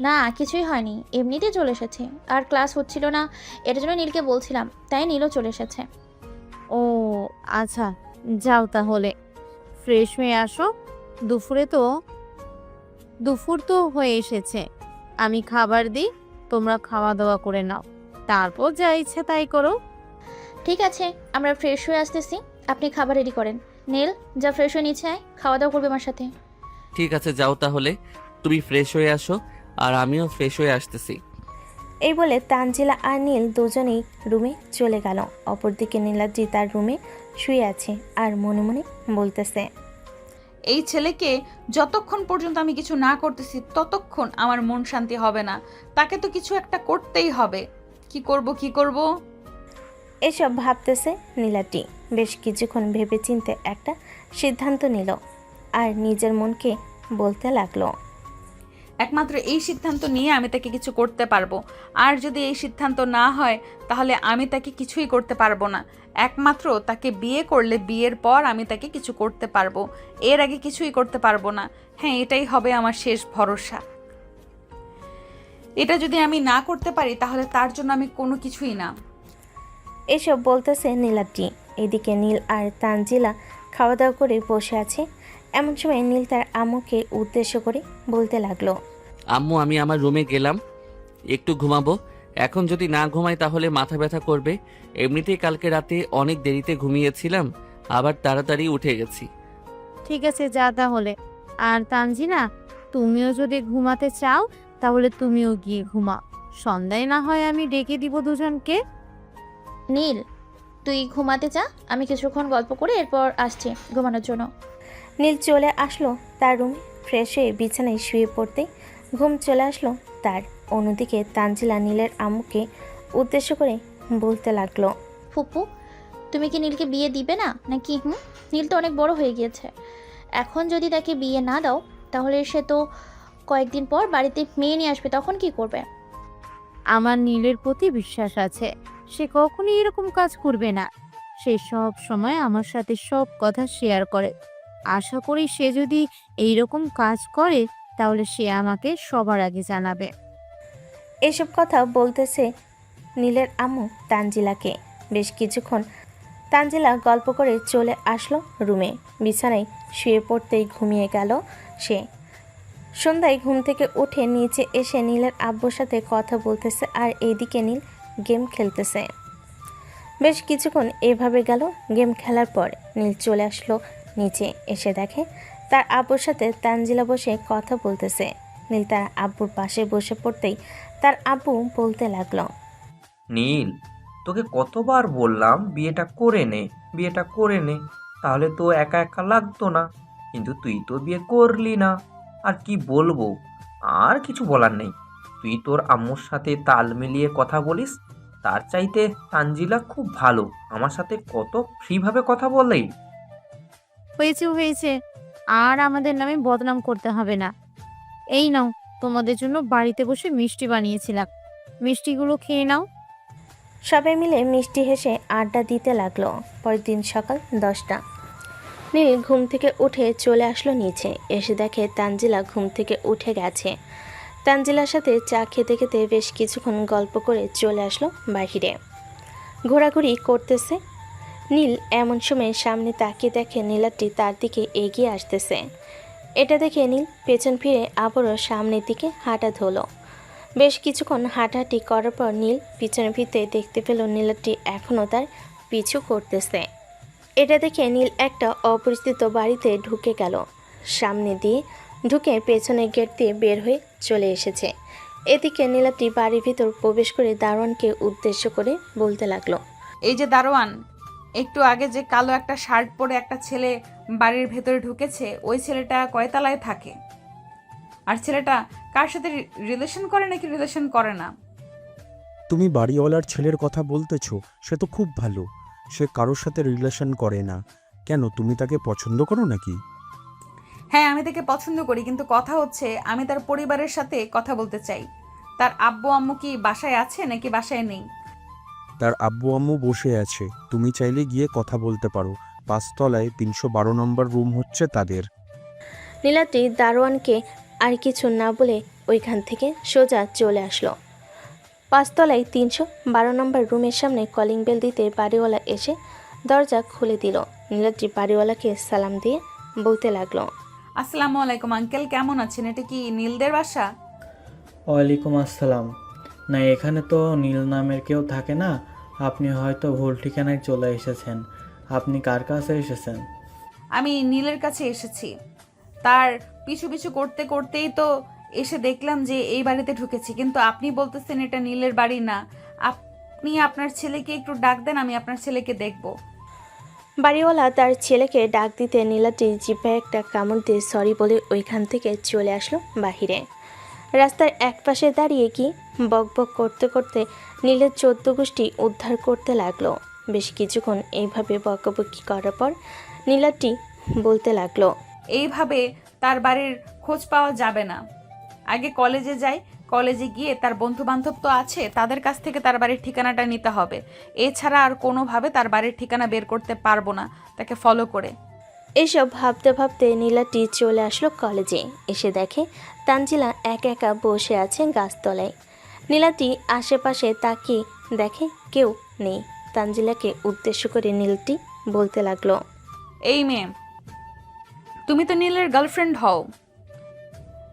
না, কিছুই হয়নি, এমনিতে চলে এসেছে। আর ক্লাস হচ্ছিল না, এটার জন্য নীলকে বলছিলাম, তাই নীলও চলে এসেছে। ও আচ্ছা, যাও তাহলে ফ্রেশ হয়ে আসো। দুপুর তো হয়ে এসেছে, আমি খাবার দিই, তোমরা খাওয়া দাওয়া করে নাও, তারপর যা ইচ্ছে তাই করো। ঠিক আছে, আমরা ফ্রেশ হয়ে আসতেছি, আপনি খাবার রেডি করেন। নীল, যা ফ্রেশ হয়ে নিচে আয়, খাওয়া দাওয়া করবে আমার সাথে। ঠিক আছে, যাও তাহলে, তুমি ফ্রেশ হয়ে আসো আর আমিও ফ্রেশ হয়ে আসতেছি। এই বলে তানজিলা আর নীল দুজনেই রুমে চলে গেল। অপরদিকে নীলাদ্রি তার রুমে শুয়ে আছে আর মনে মনে বলতেছে, এই ছেলেকে যতক্ষণ পর্যন্ত আমি কিছু না করতেছি ততক্ষণ আমার মন শান্তি হবে না। তাকে তো কিছু একটা করতেই হবে। কি করব? এসব ভাবতেছে নীলাদ্রি। বেশ কিছুক্ষণ ভেবেচিন্তে একটা সিদ্ধান্ত নিল আর নিজের মনকে বলতে লাগলো, একমাত্র এই সিদ্ধান্ত নিয়ে আমি তাকে কিছু করতে পারবো। আর যদি এই সিদ্ধান্ত না হয় তাহলে আমি তাকে কিছুই করতে পারবো না। একমাত্র তাকে বিয়ে করলে বিয়ের পর আমি তাকে কিছু করতে পারবো, এর আগে কিছুই করতে পারবো না। হ্যাঁ, এটাই হবে আমার শেষ ভরসা। এটা যদি আমি না করতে পারি তাহলে তার জন্য আমি কোনো কিছুই না। এসব বলতেছে নীলাদ্রি। এদিকে নীল আর তানজিলা খাওয়া দাওয়া করে বসে আছে। এমন সময় নীল তার আম্মুকে উদ্দেশ্য করে বলতে লাগলো, আম্মু, আমি আমার রুমে গেলাম, একটু ঘুমাবো। এখন যদি না ঘুমাই তাহলে মাথা ব্যথা করবে। এমনিতেই কালকে রাতে অনেক দেরিতে ঘুমিয়েছিলাম, আবার তাড়াতাড়ি উঠে গেছি। ঠিক আছে, যা তাহলে। আর তানজিনা, তুমিও যদি ঘুমাতে চাও তাহলে তুমিও গিয়ে ঘুমাও, সন্ধ্যায় না হয় আমি ডেকে দিব দুজনকে। নীল, তুই ঘুমাতে যা, আমি কিছুক্ষণ গল্প করে এরপর আসছি ঘুমানোর জন্য। নীল চলে আসলো তার রুমে। ফ্রেশ হয়ে বিছানায় শুয়ে পড়তেই ঘুম চলে আসলো তার। অন্যদিকে তানজিলা নীলের আম্মুকে উদ্দেশ্য করে বলতে লাগলো, ফুপু, তুমি কি নীলকে বিয়ে দিবে না নাকি? নীল তো অনেক বড় হয়ে গিয়েছে, এখন যদি তাকে বিয়ে না দাও তাহলে সে তো কয়েকদিন পর বাড়িতে মেয়ে নিয়ে আসবে, তখন কি করবে? আমার নীলের প্রতি বিশ্বাস আছে, সে কখনই এরকম কাজ করবে না। সে সব সময় আমার সাথে সব কথা শেয়ার করে। আশা করি সে যদি এইরকম কাজ করে তাহলে সে আমাকে সবার আগে জানাবে। এসব কথা বলতেছে নীলের আম্মু তানজিলাকে। বেশ কিছুক্ষণ তানজিলা গল্প করে চলে আসলো রুমে। বিছানায় শুয়ে পড়তেই ঘুমিয়ে গেল সে। সন্ধ্যায় ঘুম থেকে উঠে নিচে এসে নীলের আব্বুর সাথে কথা বলতেছে আর এইদিকে নীল গেম খেলতেছে। বেশ কিছুক্ষণ এভাবে গেল। গেম খেলার পর নীল চলে আসলো নিচে। এসে দেখে তার আব্বুর সাথে তানজিলা বসে কথা বলতেছে। নীল তার আব্বুর পাশে বসে পড়তেই তার আব্বু বলতে লাগলো, নীল, তোকে কতবার বললাম বিয়েটা করে নে, তাহলে তো একা একা লাগতো না, কিন্তু তুই তো বিয়ে করলি না। আর কি বলবো, আর কিছু বলার নেই। তুই তোর আম্মুর সাথে তাল মিলিয়ে কথা বলিস। তার চাইতে তানজিলা খুব ভালো, আমার সাথে কত ফ্রিভাবে কথা বলেই। হয়েছে হয়েছে, আর আমাদের নামে বদনাম করতে হবে না। এই নাও, তোমাদের জন্য বাড়িতে বসে মিষ্টি বানিয়েছিলাম, মিষ্টিগুলো খেয়ে নাও। সবাই মিলে মিষ্টি হেসে আড্ডা দিতে লাগলো। পরের দিন সকাল 10টা। নীল ঘুম থেকে উঠে চলে আসলো নিচে। এসে দেখে তানজিলা ঘুম থেকে উঠে গেছে। তানজিলার সাথে চা খেতে খেতে বেশ কিছুক্ষণ গল্প করে চলে আসলো বাহিরে। ঘোরাঘুরি করতেছে। নীল এমন সময় সামনে তাকিয়ে দেখে নীলাদ্রি তার দিকে এগিয়ে আসতেছে। এটা দেখে নীল পেছন ফিরে আবারও সামনের দিকে হাঁটা ধরল। বেশ কিছুক্ষণ হাঁটাহাঁটি করার পর নীল পিছনে ফিরতে দেখতে পেল নীলাদ্রি এখনও তার পিছু করতেছে। এটা দেখে নীল একটা অপরিচিত বাড়িতে ঢুকে গেল। সামনে দিয়ে ঢুকে পেছনের গেট দিয়ে বের হয়ে চলে এসেছে। এদিকে নীলাদ্রি বাড়ির ভিতর প্রবেশ করে দারোয়ানকে উদ্দেশ্য করে বলতে লাগলো, এই যে দারোয়ান, একটু আগে যে কালো একটা শার্ট পরে একটা ছেলে বাড়ির ভেতরে ঢুকেছে, ওই ছেলেটা কয়তলায় থাকে? আর ছেলেটা কার সাথে রিলেশন করে নাকি রিলেশন করে না? তুমি বাড়িওয়ালার ছেলের কথা বলতেছো? সে তো খুব ভালো, সে কারোর সাথে রিলেশন করে না। কেন, তুমি তাকে পছন্দ করো নাকি? হ্যাঁ, আমি তাকে পছন্দ করি, কিন্তু কথা হচ্ছে আমি তার পরিবারের সাথে কথা বলতে চাই। তার আব্বু আম্মু কি বাসায় আছে নাকি বাসায় নেই? তার আব্বু আম্মু বসে আছে, তুমি চাইলে গিয়ে কথা বলতে পারো। 5 তলায় 312 নম্বর রুম হচ্ছে তাদের। নীলাদ্রি দারোয়ানকে আর কিছু না বলে ওইখান থেকে সোজা চলে আসলো। 5 তলায় 312 নম্বর রুমের সামনে কলিং বেল দিতে বাড়িওয়ালা এসে দরজা খুলে দিল। নীলাদ্রি বাড়িওয়ালাকে সালাম দিয়ে বলতে লাগলো, আসসালামু আলাইকুম আঙ্কেল, কেমন আছেন? এটা কি নীলদের বাসা? ওয়ালাইকুম আসসালাম। না, এখানে তো নীল নামের কেউ থাকে না, আপনি হয়তো ভুল ঠিকানায় চলে এসেছেন। আপনি কার কাছে এসেছেন? আমি নীলের কাছে এসেছি। তার পিছু পিছু করতে করতেই তো এসে দেখলাম যে এই বাড়িতে ঢুকেছি, কিন্তু আপনি বলতেছেন এটা নীলের বাড়ি না। আপনি আপনার ছেলেকে একটু ডাক দেন, আমি আপনার ছেলেকে দেখব। বাড়িওয়ালা তার ছেলেকে ডাক দিতে নীলাদ্রি জিভে একটা কামড় দিয়ে সরি বলে ওইখান থেকে চলে আসলো বাহিরে। রাস্তার একপাশে দাঁড়িয়ে কি বকবক করতে করতে নীলের 14 গোষ্ঠী উদ্ধার করতে লাগলো। বেশ কিছুক্ষণ এইভাবে বকবকি করার পর নীলাদ্রি বলতে লাগলো, এইভাবে তার বাড়ির খোঁজ পাওয়া যাবে না। আগে কলেজে যাই, কলেজে গিয়ে তার বন্ধু বান্ধব তো আছে, তাদের কাছ থেকে তার বাড়ির ঠিকানাটা নিতে হবে। এছাড়া আর কোনোভাবে তার বাড়ির ঠিকানা বের করতে পারবো না তাকে ফলো করে। এসব ভাবতে ভাবতে নীলাদ্রি চলে আসলো কলেজে। এসে দেখে তানজিলা একা একা বসে আছে গাছতলায়। নীলাদ্রি আশেপাশে তাকিয়ে দেখে কেউ নেই। তানজিলাকে উদ্দেশ্য করে নীলাদ্রি বলতে লাগলো, এই মেয়ে, তুমি তো নীলের গার্লফ্রেন্ড হও।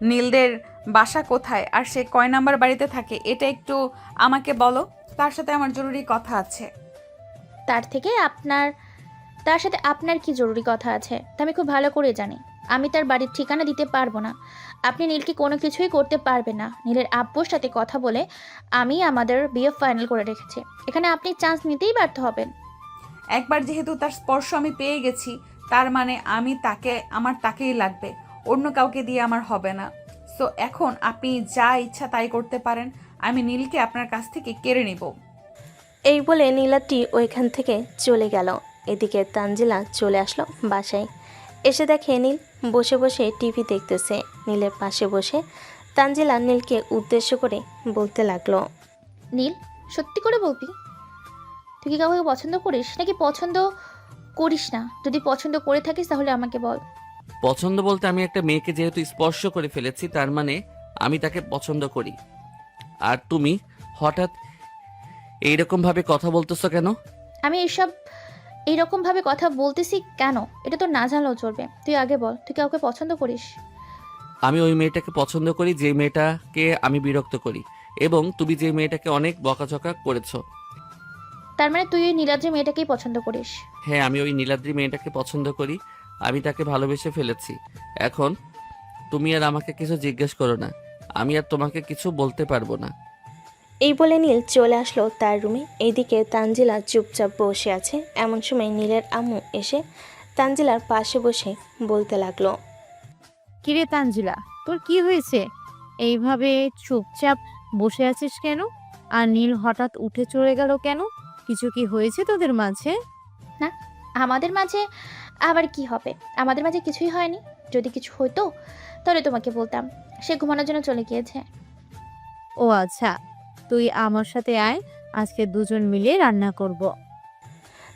নীলদের বাসা কোথায় আর সে কয় নাম্বার বাড়িতে থাকে এটা একটু আমাকে বলো, তার সাথে আমার জরুরি কথা আছে। তার সাথে আপনার কি জরুরি কথা আছে তা আমি খুব ভালো করে জানি। আমি তার বাড়ির ঠিকানা দিতে পারবো না। আপনি নীলকে কোনো কিছুই করতে পারবেন না। নীলের আব্বুর সাথে কথা বলে আমি আমাদের বিয়ে ফাইনাল করে রেখেছি। এখানে আপনি চান্স নিতেই ব্যর্থ হবেন। একবার যেহেতু তার স্পর্শ আমি পেয়ে গেছি, তার মানে আমার তাকেই লাগবে, অন্য কাউকে দিয়ে আমার হবে না। সো এখন আপনি যা ইচ্ছা তাই করতে পারেন, আমি নীলকে আপনার কাছ থেকে কেড়ে নিব। এই বলে নীলাদ্রি ওইখান থেকে চলে গেল। এদিকে তানজিলা চলে আসলো বাসায়। এসে দেখে নীল বসে বসে টিভি দেখতেছে। নীলের পাশে বসে তানজিলা নীলকে উদ্দেশ্য করে বলতে লাগলো, নীল, সত্যি করে বলবি, তুই কি কাউকে পছন্দ করিস নাকি পছন্দ করিস না? যদি পছন্দ করে থাকিস তাহলে আমাকে বল। পছন্দ বলতে আমি একটা মেয়েকে যেহেতু স্পর্শ করে ফেলেছি, তার মানে আমি তাকে পছন্দ করি। আর তুমি হঠাৎ এইরকম ভাবে কথা বলতেছো কেন? আমি এইরকম ভাবে কথা বলতেছি কেন এটা তো না জানলেও চলবে। তুই আগে বল, তুই কাউকে পছন্দ করিস? আমি ওই মেয়েটাকে পছন্দ করি যে মেয়েটাকে আমি বিরক্ত করি, এবং তুমি যে মেয়েটাকে অনেক বকাঝকা করেছো। তার মানে তুই ওই নীলাদ্রি মেয়েটাকেই পছন্দ করিস? হ্যাঁ, আমি ওই নীলাদ্রি মেয়েটাকে পছন্দ করি। আমি তাকে ভালোবেসে ফেলেছি। এখন তুমি আর আমাকে কিছু জিজ্ঞেস করো না, আমি আর তোমাকে কিছু বলতে পারবো না। এই বলে নীল চলে আসলো তার রুমে। এইদিকে তানজিলা চুপচাপ বসে আছে। এমন সময় নীলের আম্মু এসে তানজিলার পাশে বসে বলতে লাগলো, কিরে তানজিলা, তোর কি হয়েছে? এইভাবে চুপচাপ বসে আছিস কেন? আর নীল হঠাৎ উঠে চলে গেল কেন? কিছু কি হয়েছে তোদের মাঝে? না, আমাদের মাঝে আবার কি হবে? আমাদের মাঝে কিছুই হয়নি। যদি কিছু হতো তাহলে তোমাকে বলতাম। সে ঘুমানোর জন্য চলে গিয়েছে। ও আচ্ছা, তুই আমার সাথে আয়, আজকে দুজন মিলে রান্না করব।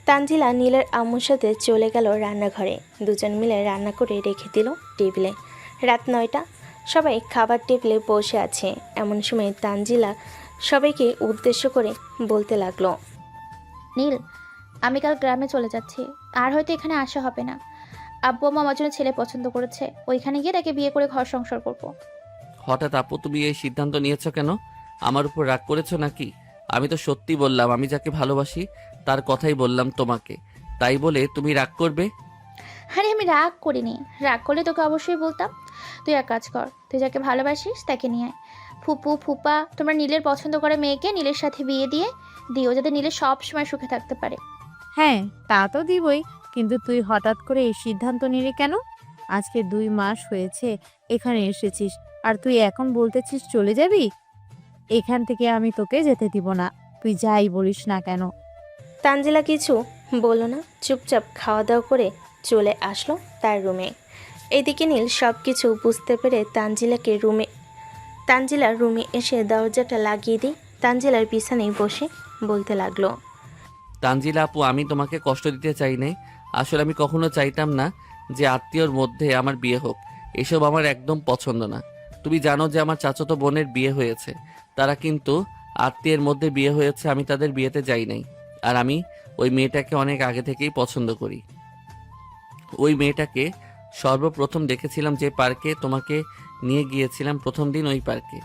তানজিলা নীলের আম্মুর সাথে চলে গেল রান্নাঘরে। দুজন মিলে রান্না করে রেখে দিল টেবিলে। রাত 9টা, সবাই খাবার টেবিলে বসে আছে। এমন সময় তানজিলা সবাইকে উদ্দেশ্য করে বলতে লাগলো, নীল, আমি কাল গ্রামে চলে যাচ্ছি। আর হয়তো এখানে আসা হবে না। আব্বু আম্মু আমার জন্য ছেলে পছন্দ করেছে। ওইখানে গিয়ে তাকে বিয়ে করে ঘর সংসার করব। হঠাৎ আপু তুমি এই সিদ্ধান্ত নিয়েছো কেন? আমার উপর রাগ করেছো নাকি? আমি তো সত্যি বললাম, আমি যাকে ভালোবাসি তার কথাই বললাম তোমাকে, তাই বলে তুমি রাগ করবে? আরে আমি রাগ করিনি। রাগ করলে তোকে অবশ্যই বলতাম। তুই এক কাজ কর, তুই যাকে ভালোবাসিস তাকে নিয়ে আয়। ফুপু ফুপা তোমরা নীলের পছন্দ করে মেয়েকে নীলের সাথে বিয়ে দিও, যাতে নীলের সব সময় সুখে থাকতে পারে। হ্যাঁ, তা তো দিবই, কিন্তু তুই হঠাৎ করে এই সিদ্ধান্ত নিলি কেন? আজকে 2 মাস হয়েছে এখানে এসেছিস, আর তুই এখন বলতেছিস চলে যাবি? এখান থেকে আমি তোকে যেতে দিব না, তুই যাই বলিস না কেন। তানজিলা কিছু বলল না, চুপচাপ খাওয়া দাওয়া করে চলে আসলো তার রুমে। এদিকে নীল সব কিছু বুঝতে পেরে তানজিলার রুমে এসে দরজাটা লাগিয়ে দিয়ে তানজিলার বিছানায় বসে বলতে লাগলো, তানজিলা আপু, আমি তোমাকে কষ্ট দিতে চাই নাই। আসলে আমি কখনো চাইতাম না যে আত্মীয়র মধ্যে আমার বিয়ে হোক। এসব আমার একদম পছন্দ না। তুমি জানো যে আমার চাচাতো বোনের বিয়ে হয়েছে, তারা কিন্তু আত্মীয়ের মধ্যে বিয়ে হয়েছে, আমি তাদের বিয়েতে যাই নাই। আর আমি ওই মেয়েটাকে অনেক আগে থেকেই পছন্দ করি। ওই মেয়েটাকে সর্বপ্রথম দেখেছিলাম যে পার্কে তোমাকে নিয়ে গিয়েছিলাম, প্রথম দিন ওই পার্কে।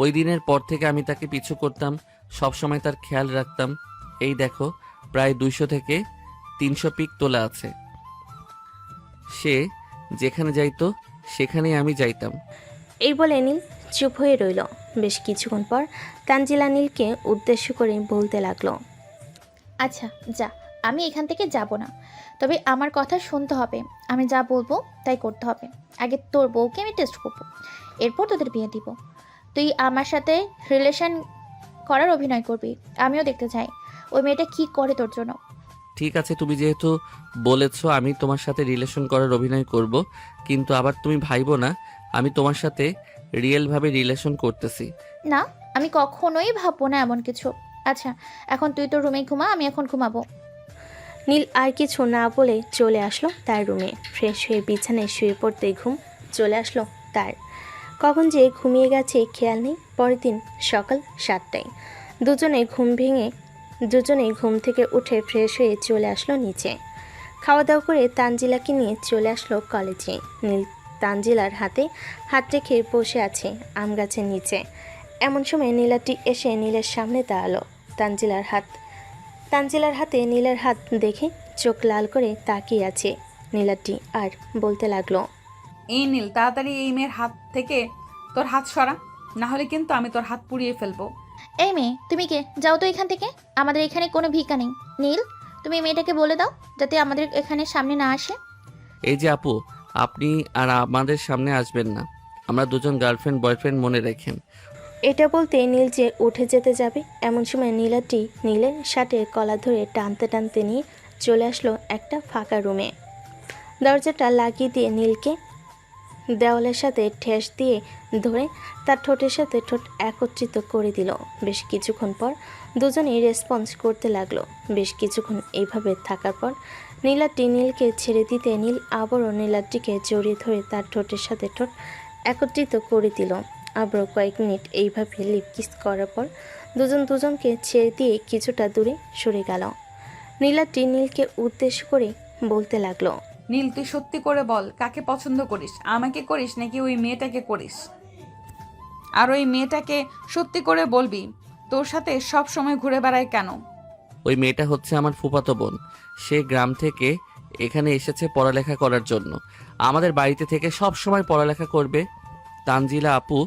ওই দিনের পর থেকে আমি তাকে পিছু করতাম, সবসময় তার খেয়াল রাখতাম। এই দেখো, প্রায় 200 থেকে 300 পিক তোলা আছে। সে যেখানে যাইতো সেখানেই আমি যাইতাম। এই বলে নীল চুপ হয়ে রইল। বেশ কিছুক্ষণ পর তানজিলা নীলকে উদ্দেশ্য করে বলতে লাগলো, আচ্ছা যা, আমি এখান থেকে যাব না। তবে আমার কথা শুনতে হবে। আমি যা বলবো তাই করতে হবে। আগে তোর বউকে আমি টেস্ট করব, এরপর তোদের বিয়ে দিব। তুই আমার সাথে রিলেশন করার অভিনয় করবি, আমিও দেখতে চাই ওই মেয়েটা কি করে তোর জন্য। ঠিক আছে, তুমি যেহেতু বলেছো আমি তোমার সাথে রিলেশন করার অভিনয় করব, কিন্তু আবার তুমি ভাইবো না আমি তোমার সাথে রিয়েলভাবে রিলেশন করতেছি। না, আমি কখনোই ভাববো না এমন কিছু। আচ্ছা, এখন তুই তোর রুমে ঘুমা, আমি এখন ঘুমাবো। নীল আর কিছু না বলে চলে আসলো তার রুমে। ফ্রেশ হয়ে বিছানায় শুয়ে পড়তে ঘুম চলে আসলো তার। কখন যে ঘুমিয়ে গেছে খেয়াল নেই। পরের দিন সকাল 7টায় দুজনে ঘুম থেকে উঠে ফ্রেশ হয়ে চলে আসলো নিচে। খাওয়া দাওয়া করে তানজিলাকে নিয়ে চলে আসলো কলেজে। নীল তানজিলার হাতে হাত রেখে বসে আছে আম গাছের নিচে। এমন সময় নীলাটি এসে নীলের সামনে দাঁড়ালো। তানজিলার হাতে নীলের হাত দেখে চোখ লাল করে তাকিয়ে আছে নীলাটি, আর বলতে লাগলো, এই নীল, তাড়াতাড়ি এই মেয়ের হাত থেকে তোর হাত সরা, না হলে কিন্তু আমি তোর হাত পুড়িয়ে ফেলবো। এই মেয়ে, তুমি কে? যাও তো এখান থেকে। আমাদের এখানে কোনো ভিক্ষা নেই। নীল, তুমি মেয়েটাকে বলে দাও যাতে আমাদের এখানে সামনে না আসে। এই যে আপু, আপনি আর আমাদের সামনে আসবেন না, আমরা দুজন গার্লফ্রেন্ড বয়ফ্রেন্ড, মনে রাখেন। এটা বলতে নীল যে উঠে যেতে যাবে, এমন সময় নীলাটি নীলের শার্টের কলা ধরে টানতে টানতে নিয়ে চলে আসলো একটা ফাঁকা রুমে। দরজাটা লাগিয়ে দিয়ে নীলকে দেওয়ালের সাথে ঠেস দিয়ে ধরে তার ঠোঁটের সাথে ঠোঁট একত্রিত করে দিল। বেশ কিছুক্ষণ পর দুজনেই রেসপন্স করতে লাগলো। বেশ কিছুক্ষণ এইভাবে থাকার পর নীলাটি নীলকে ছেড়ে দিতে নীল আবারও নীলাটিকে জড়িয়ে ধরে তার ঠোঁটের সাথে ঠোঁট একত্রিত করে দিল। আবারও কয়েক মিনিট এইভাবে লিপ কিস করার পর দুজনকে ছেড়ে দিয়ে কিছুটা দূরে সরে গেল। নীলাটি নীলকে উদ্দেশ্য করে বলতে লাগলো, নীল, তুই সত্যি করে বল, কাকে পছন্দ করিস? আমাকে করিস নাকি ওই মেয়েটাকে করিস? আর ওই মেয়েটাকে সত্যি করে বলবি, তোর সাথে সব সময় ঘুরে বেড়ায় কেন? ওই মেয়েটা হচ্ছে আমার ফুফাতো বোন। সে গ্রাম থেকে এখানে এসেছে পড়ালেখা করার জন্য। আমাদের বাড়িতে থেকে সব সময় পড়ালেখা করবে। তানজিলা আপু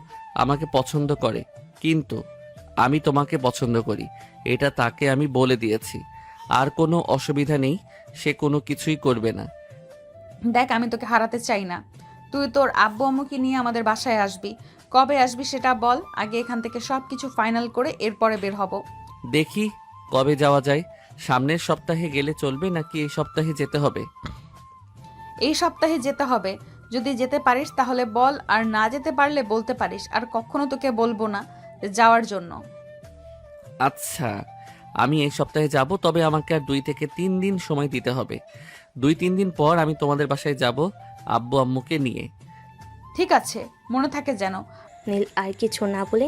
আমাকে পছন্দ করে, কিন্তু আমি তোমাকে পছন্দ করি, এটা তাকে আমি বলে দিয়েছি। আর কোনো অসুবিধা নেই, সে কোনো কিছুই করবে না। দেখ, আমি তোকে হারাতে চাই না। তুই তোর আব্বু আম্মুকে নিয়ে আমাদের বাসায় আসবি। কবে আসবি সেটা বল, আগে এখান থেকে সব কিছু ফাইনাল করে এরপরে বের হব। দেখি কবে যাওয়া যায়। সামনের সপ্তাহে গেলে চলবে নাকি এই সপ্তাহে যেতে হবে? এই সপ্তাহে যেতে হবে। যদি যেতে পারিস তাহলে বল, আর না যেতে পারলে বলতে পারিস, আর কখনো তোকে বলবো না যাওয়ার জন্য। আচ্ছা, আমি এই সপ্তাহে যাব, তবে আমাকে আর 2 থেকে 3 দিন সময় দিতে হবে। 2-3 দিন পর আমি তোমাদের বাসায় যাব আব্বু আম্মুকে নিয়ে। ঠিক আছে, মনে থাকে যেন। নীল আর কিছু না বলে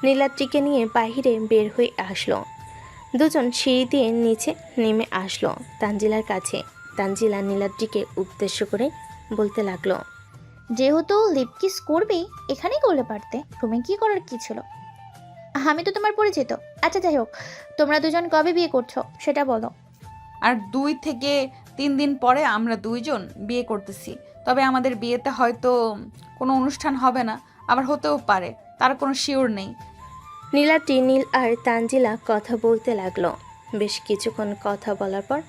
নীলাদ্রিকে নিয়ে বাইরে বের হয়ে আসলো। দুজন সিঁড়ি দিয়ে নিচে নেমে আসলো তানজিলার কাছে। তানজিলা নীলাদ্রিকে উদ্দেশ্য করে বলতে লাগলো, যেহেতু লিপ কিস করবে এখানেই করলে পারতে, রুমে কি করার কি ছিল? আমি তো তোমার পরিচিত। আচ্ছা যাই হোক, তোমরা দুজন কবে বিয়ে করছো সেটা বলো। আর 2 থেকে 3 দিন পরে আমরা 2 জন বিয়ে করতেছি। তবে আমাদের বিয়েতে হয়তো কোনো অনুষ্ঠান হবে না, আবার হতেও পারে, তার কোনো শিওর নেই। নীলাদ্রি, নীল আর তানজিলা কথা বলতে লাগলো। বেশ কিছুক্ষণ কথা বলার পর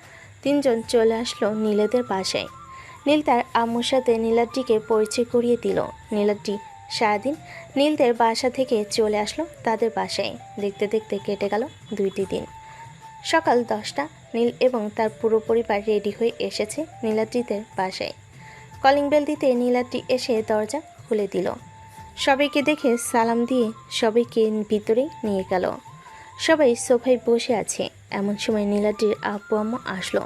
3 জন চলে আসলো নীলেদের বাসায়। নীল তার আম্মুর সাথে নীলাদ্রিকে পরিচয় করিয়ে দিল। নীলাদ্রি সারাদিন নীলদের বাসা থেকে চলে আসলো তাদের বাসায়। দেখতে দেখতে কেটে গেল 2টি দিন। সকাল 10টা, নীল এবং তার পুরো পরিবার রেডি হয়ে এসেছে নীলাদ্রিদের বাসায়। কলিং বেল দিতে নীলাদ্রি এসে দরজা খুলে দিল। সবাইকে দেখে সালাম দিয়ে সবাইকে ভিতরে নিয়ে গেল। সবাই সোফায় বসে আছে। এমন সময় নীলাদ্রির আব্বু আম্মু আসলো।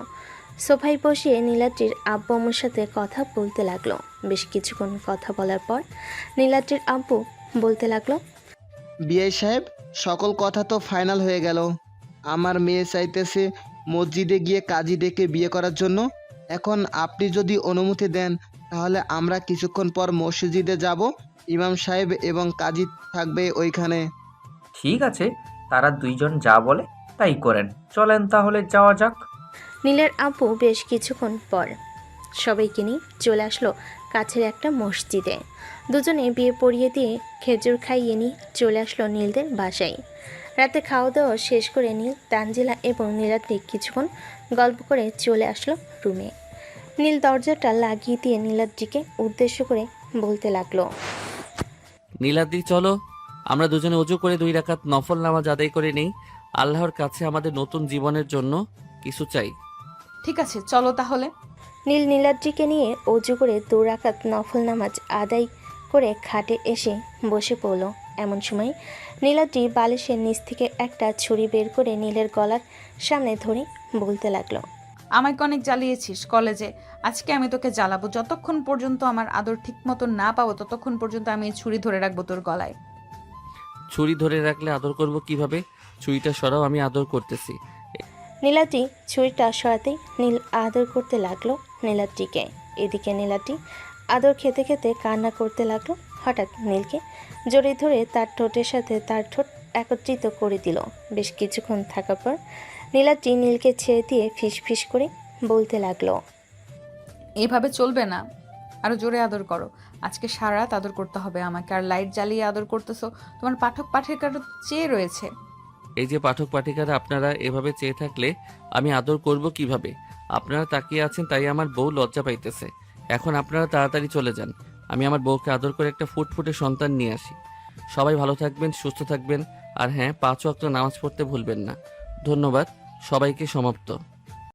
সোফায় বসিয়ে নীলাদ্রির আব্বু আম্মুর সাথে কথা বলতে লাগলো। বেশ কিছুক্ষণ কথা বলার পর নীলাদ্রির আব্বু বলতে লাগলো, বিআই সাহেব, সকল কথা তো ফাইনাল হয়ে গেল। আমার মেয়ে চাইতেছে মসজিদে গিয়ে কাজী ডেকে বিয়ে করার জন্য। এখন আপনি যদি অনুমতি দেন তাহলে আমরা কিছুক্ষণ পর মসজিদে যাব। ইমাম সাহেব এবং কাজী থাকবে ওইখানে। ঠিক আছে, তারা 2 জন যা বলে তাই করেন। চলেন তাহলে যাওয়া যাক। নীলের আব্বু বেশ কিছুক্ষণ পর সবাইকে নিয়ে চলে আসলো কাছের একটা মসজিদে। দুজনে বিয়ে পড়িয়ে দিয়ে খেজুর খাইয়ে নিয়ে চলে আসলো নীলদের বাসায়। রাতে খাওয়া দাওয়া শেষ করে নীল, তানজিলা এবং নীলাদ্রি কিছুক্ষণ গল্প করে চলে আসলো রুমে। নীল দরজাটা লাগিয়ে দিয়ে নীলাদ্রিকে উদ্দেশ্য করে বলতে লাগলো, নীলাদ্রি চলো, আমরা দুজনে অজু করে 2 রাকাত নফল নামাজ আদায় করে নেই। আল্লাহর কাছে আমাদের নতুন জীবনের জন্য কিছু চাই। ঠিক আছে, চলো তাহলে। নীল নীলাদ্রিকে নিয়ে অজু করে 2 রাকাত নফল নামাজ আদায় করে খাটে এসে বসে পড়ল। এমন সময় নীলাদ্রি বালিশের নিচ থেকে একটা ছুরি বের করে নীলের গলার সামনে ধরে বলতে লাগলো, আমাকে অনেক জ্বালিয়েছিস কলেজে, আজকে আমি তোকে জ্বালাবো। যতক্ষণ পর্যন্ত আমার আদর ঠিক মতো না পাবো ততক্ষণ পর্যন্ত আমি এই ছুরি ধরে রাখবো তোর গলায়। ছুরি ধরে রাখলে আদর করব কিভাবে? ছুরিটা সরাও, আমি আদর করতেছি। নীলাদ্রি ছুরিটা সরাতেই নীল আদর করতে লাগলো নীলাদ্রিকে। এদিকে নীলাদ্রি আদর খেতে খেতে কান্না করতে লাগলো। হঠাৎ নীলকে জড়িয়ে ধরে তার ঠোঁটের সাথে তার ঠোঁট একত্রিত করে দিল। বেশ কিছুক্ষণ থাকার পর নীলাদ্রি নীলকে ছেড়ে দিয়ে ফিস ফিস করে বলতে লাগলো, এইভাবে চলবে না, আরো জোরে আদর করো। আজকে সারা রাত আদর করতে হবে আমাকে। আর লাইট জ্বালিয়ে আদর করতেছো, তোমার পাঠক পাঠিকার চেয়ে রয়েছে। এই যে পাঠক পাঠিকারা, আপনারা এভাবে চেয়ে থাকলে আমি আদর করব কিভাবে? আপনারা তাকিয়ে আছেন তাই আমার বউ লজ্জা পাইতেছে। এখন আপনারা তাড়াতাড়ি চলে যান, আমি আমার বউকে আদর করে একটা ফুটফুটে সন্তান নিয়ে আসি। সবাই ভালো থাকবেন, সুস্থ থাকবেন, আর হ্যাঁ, 5 ওয়াক্ত নামাজ পড়তে ভুলবেন না। ধন্যবাদ সবাইকে। সমাপ্ত।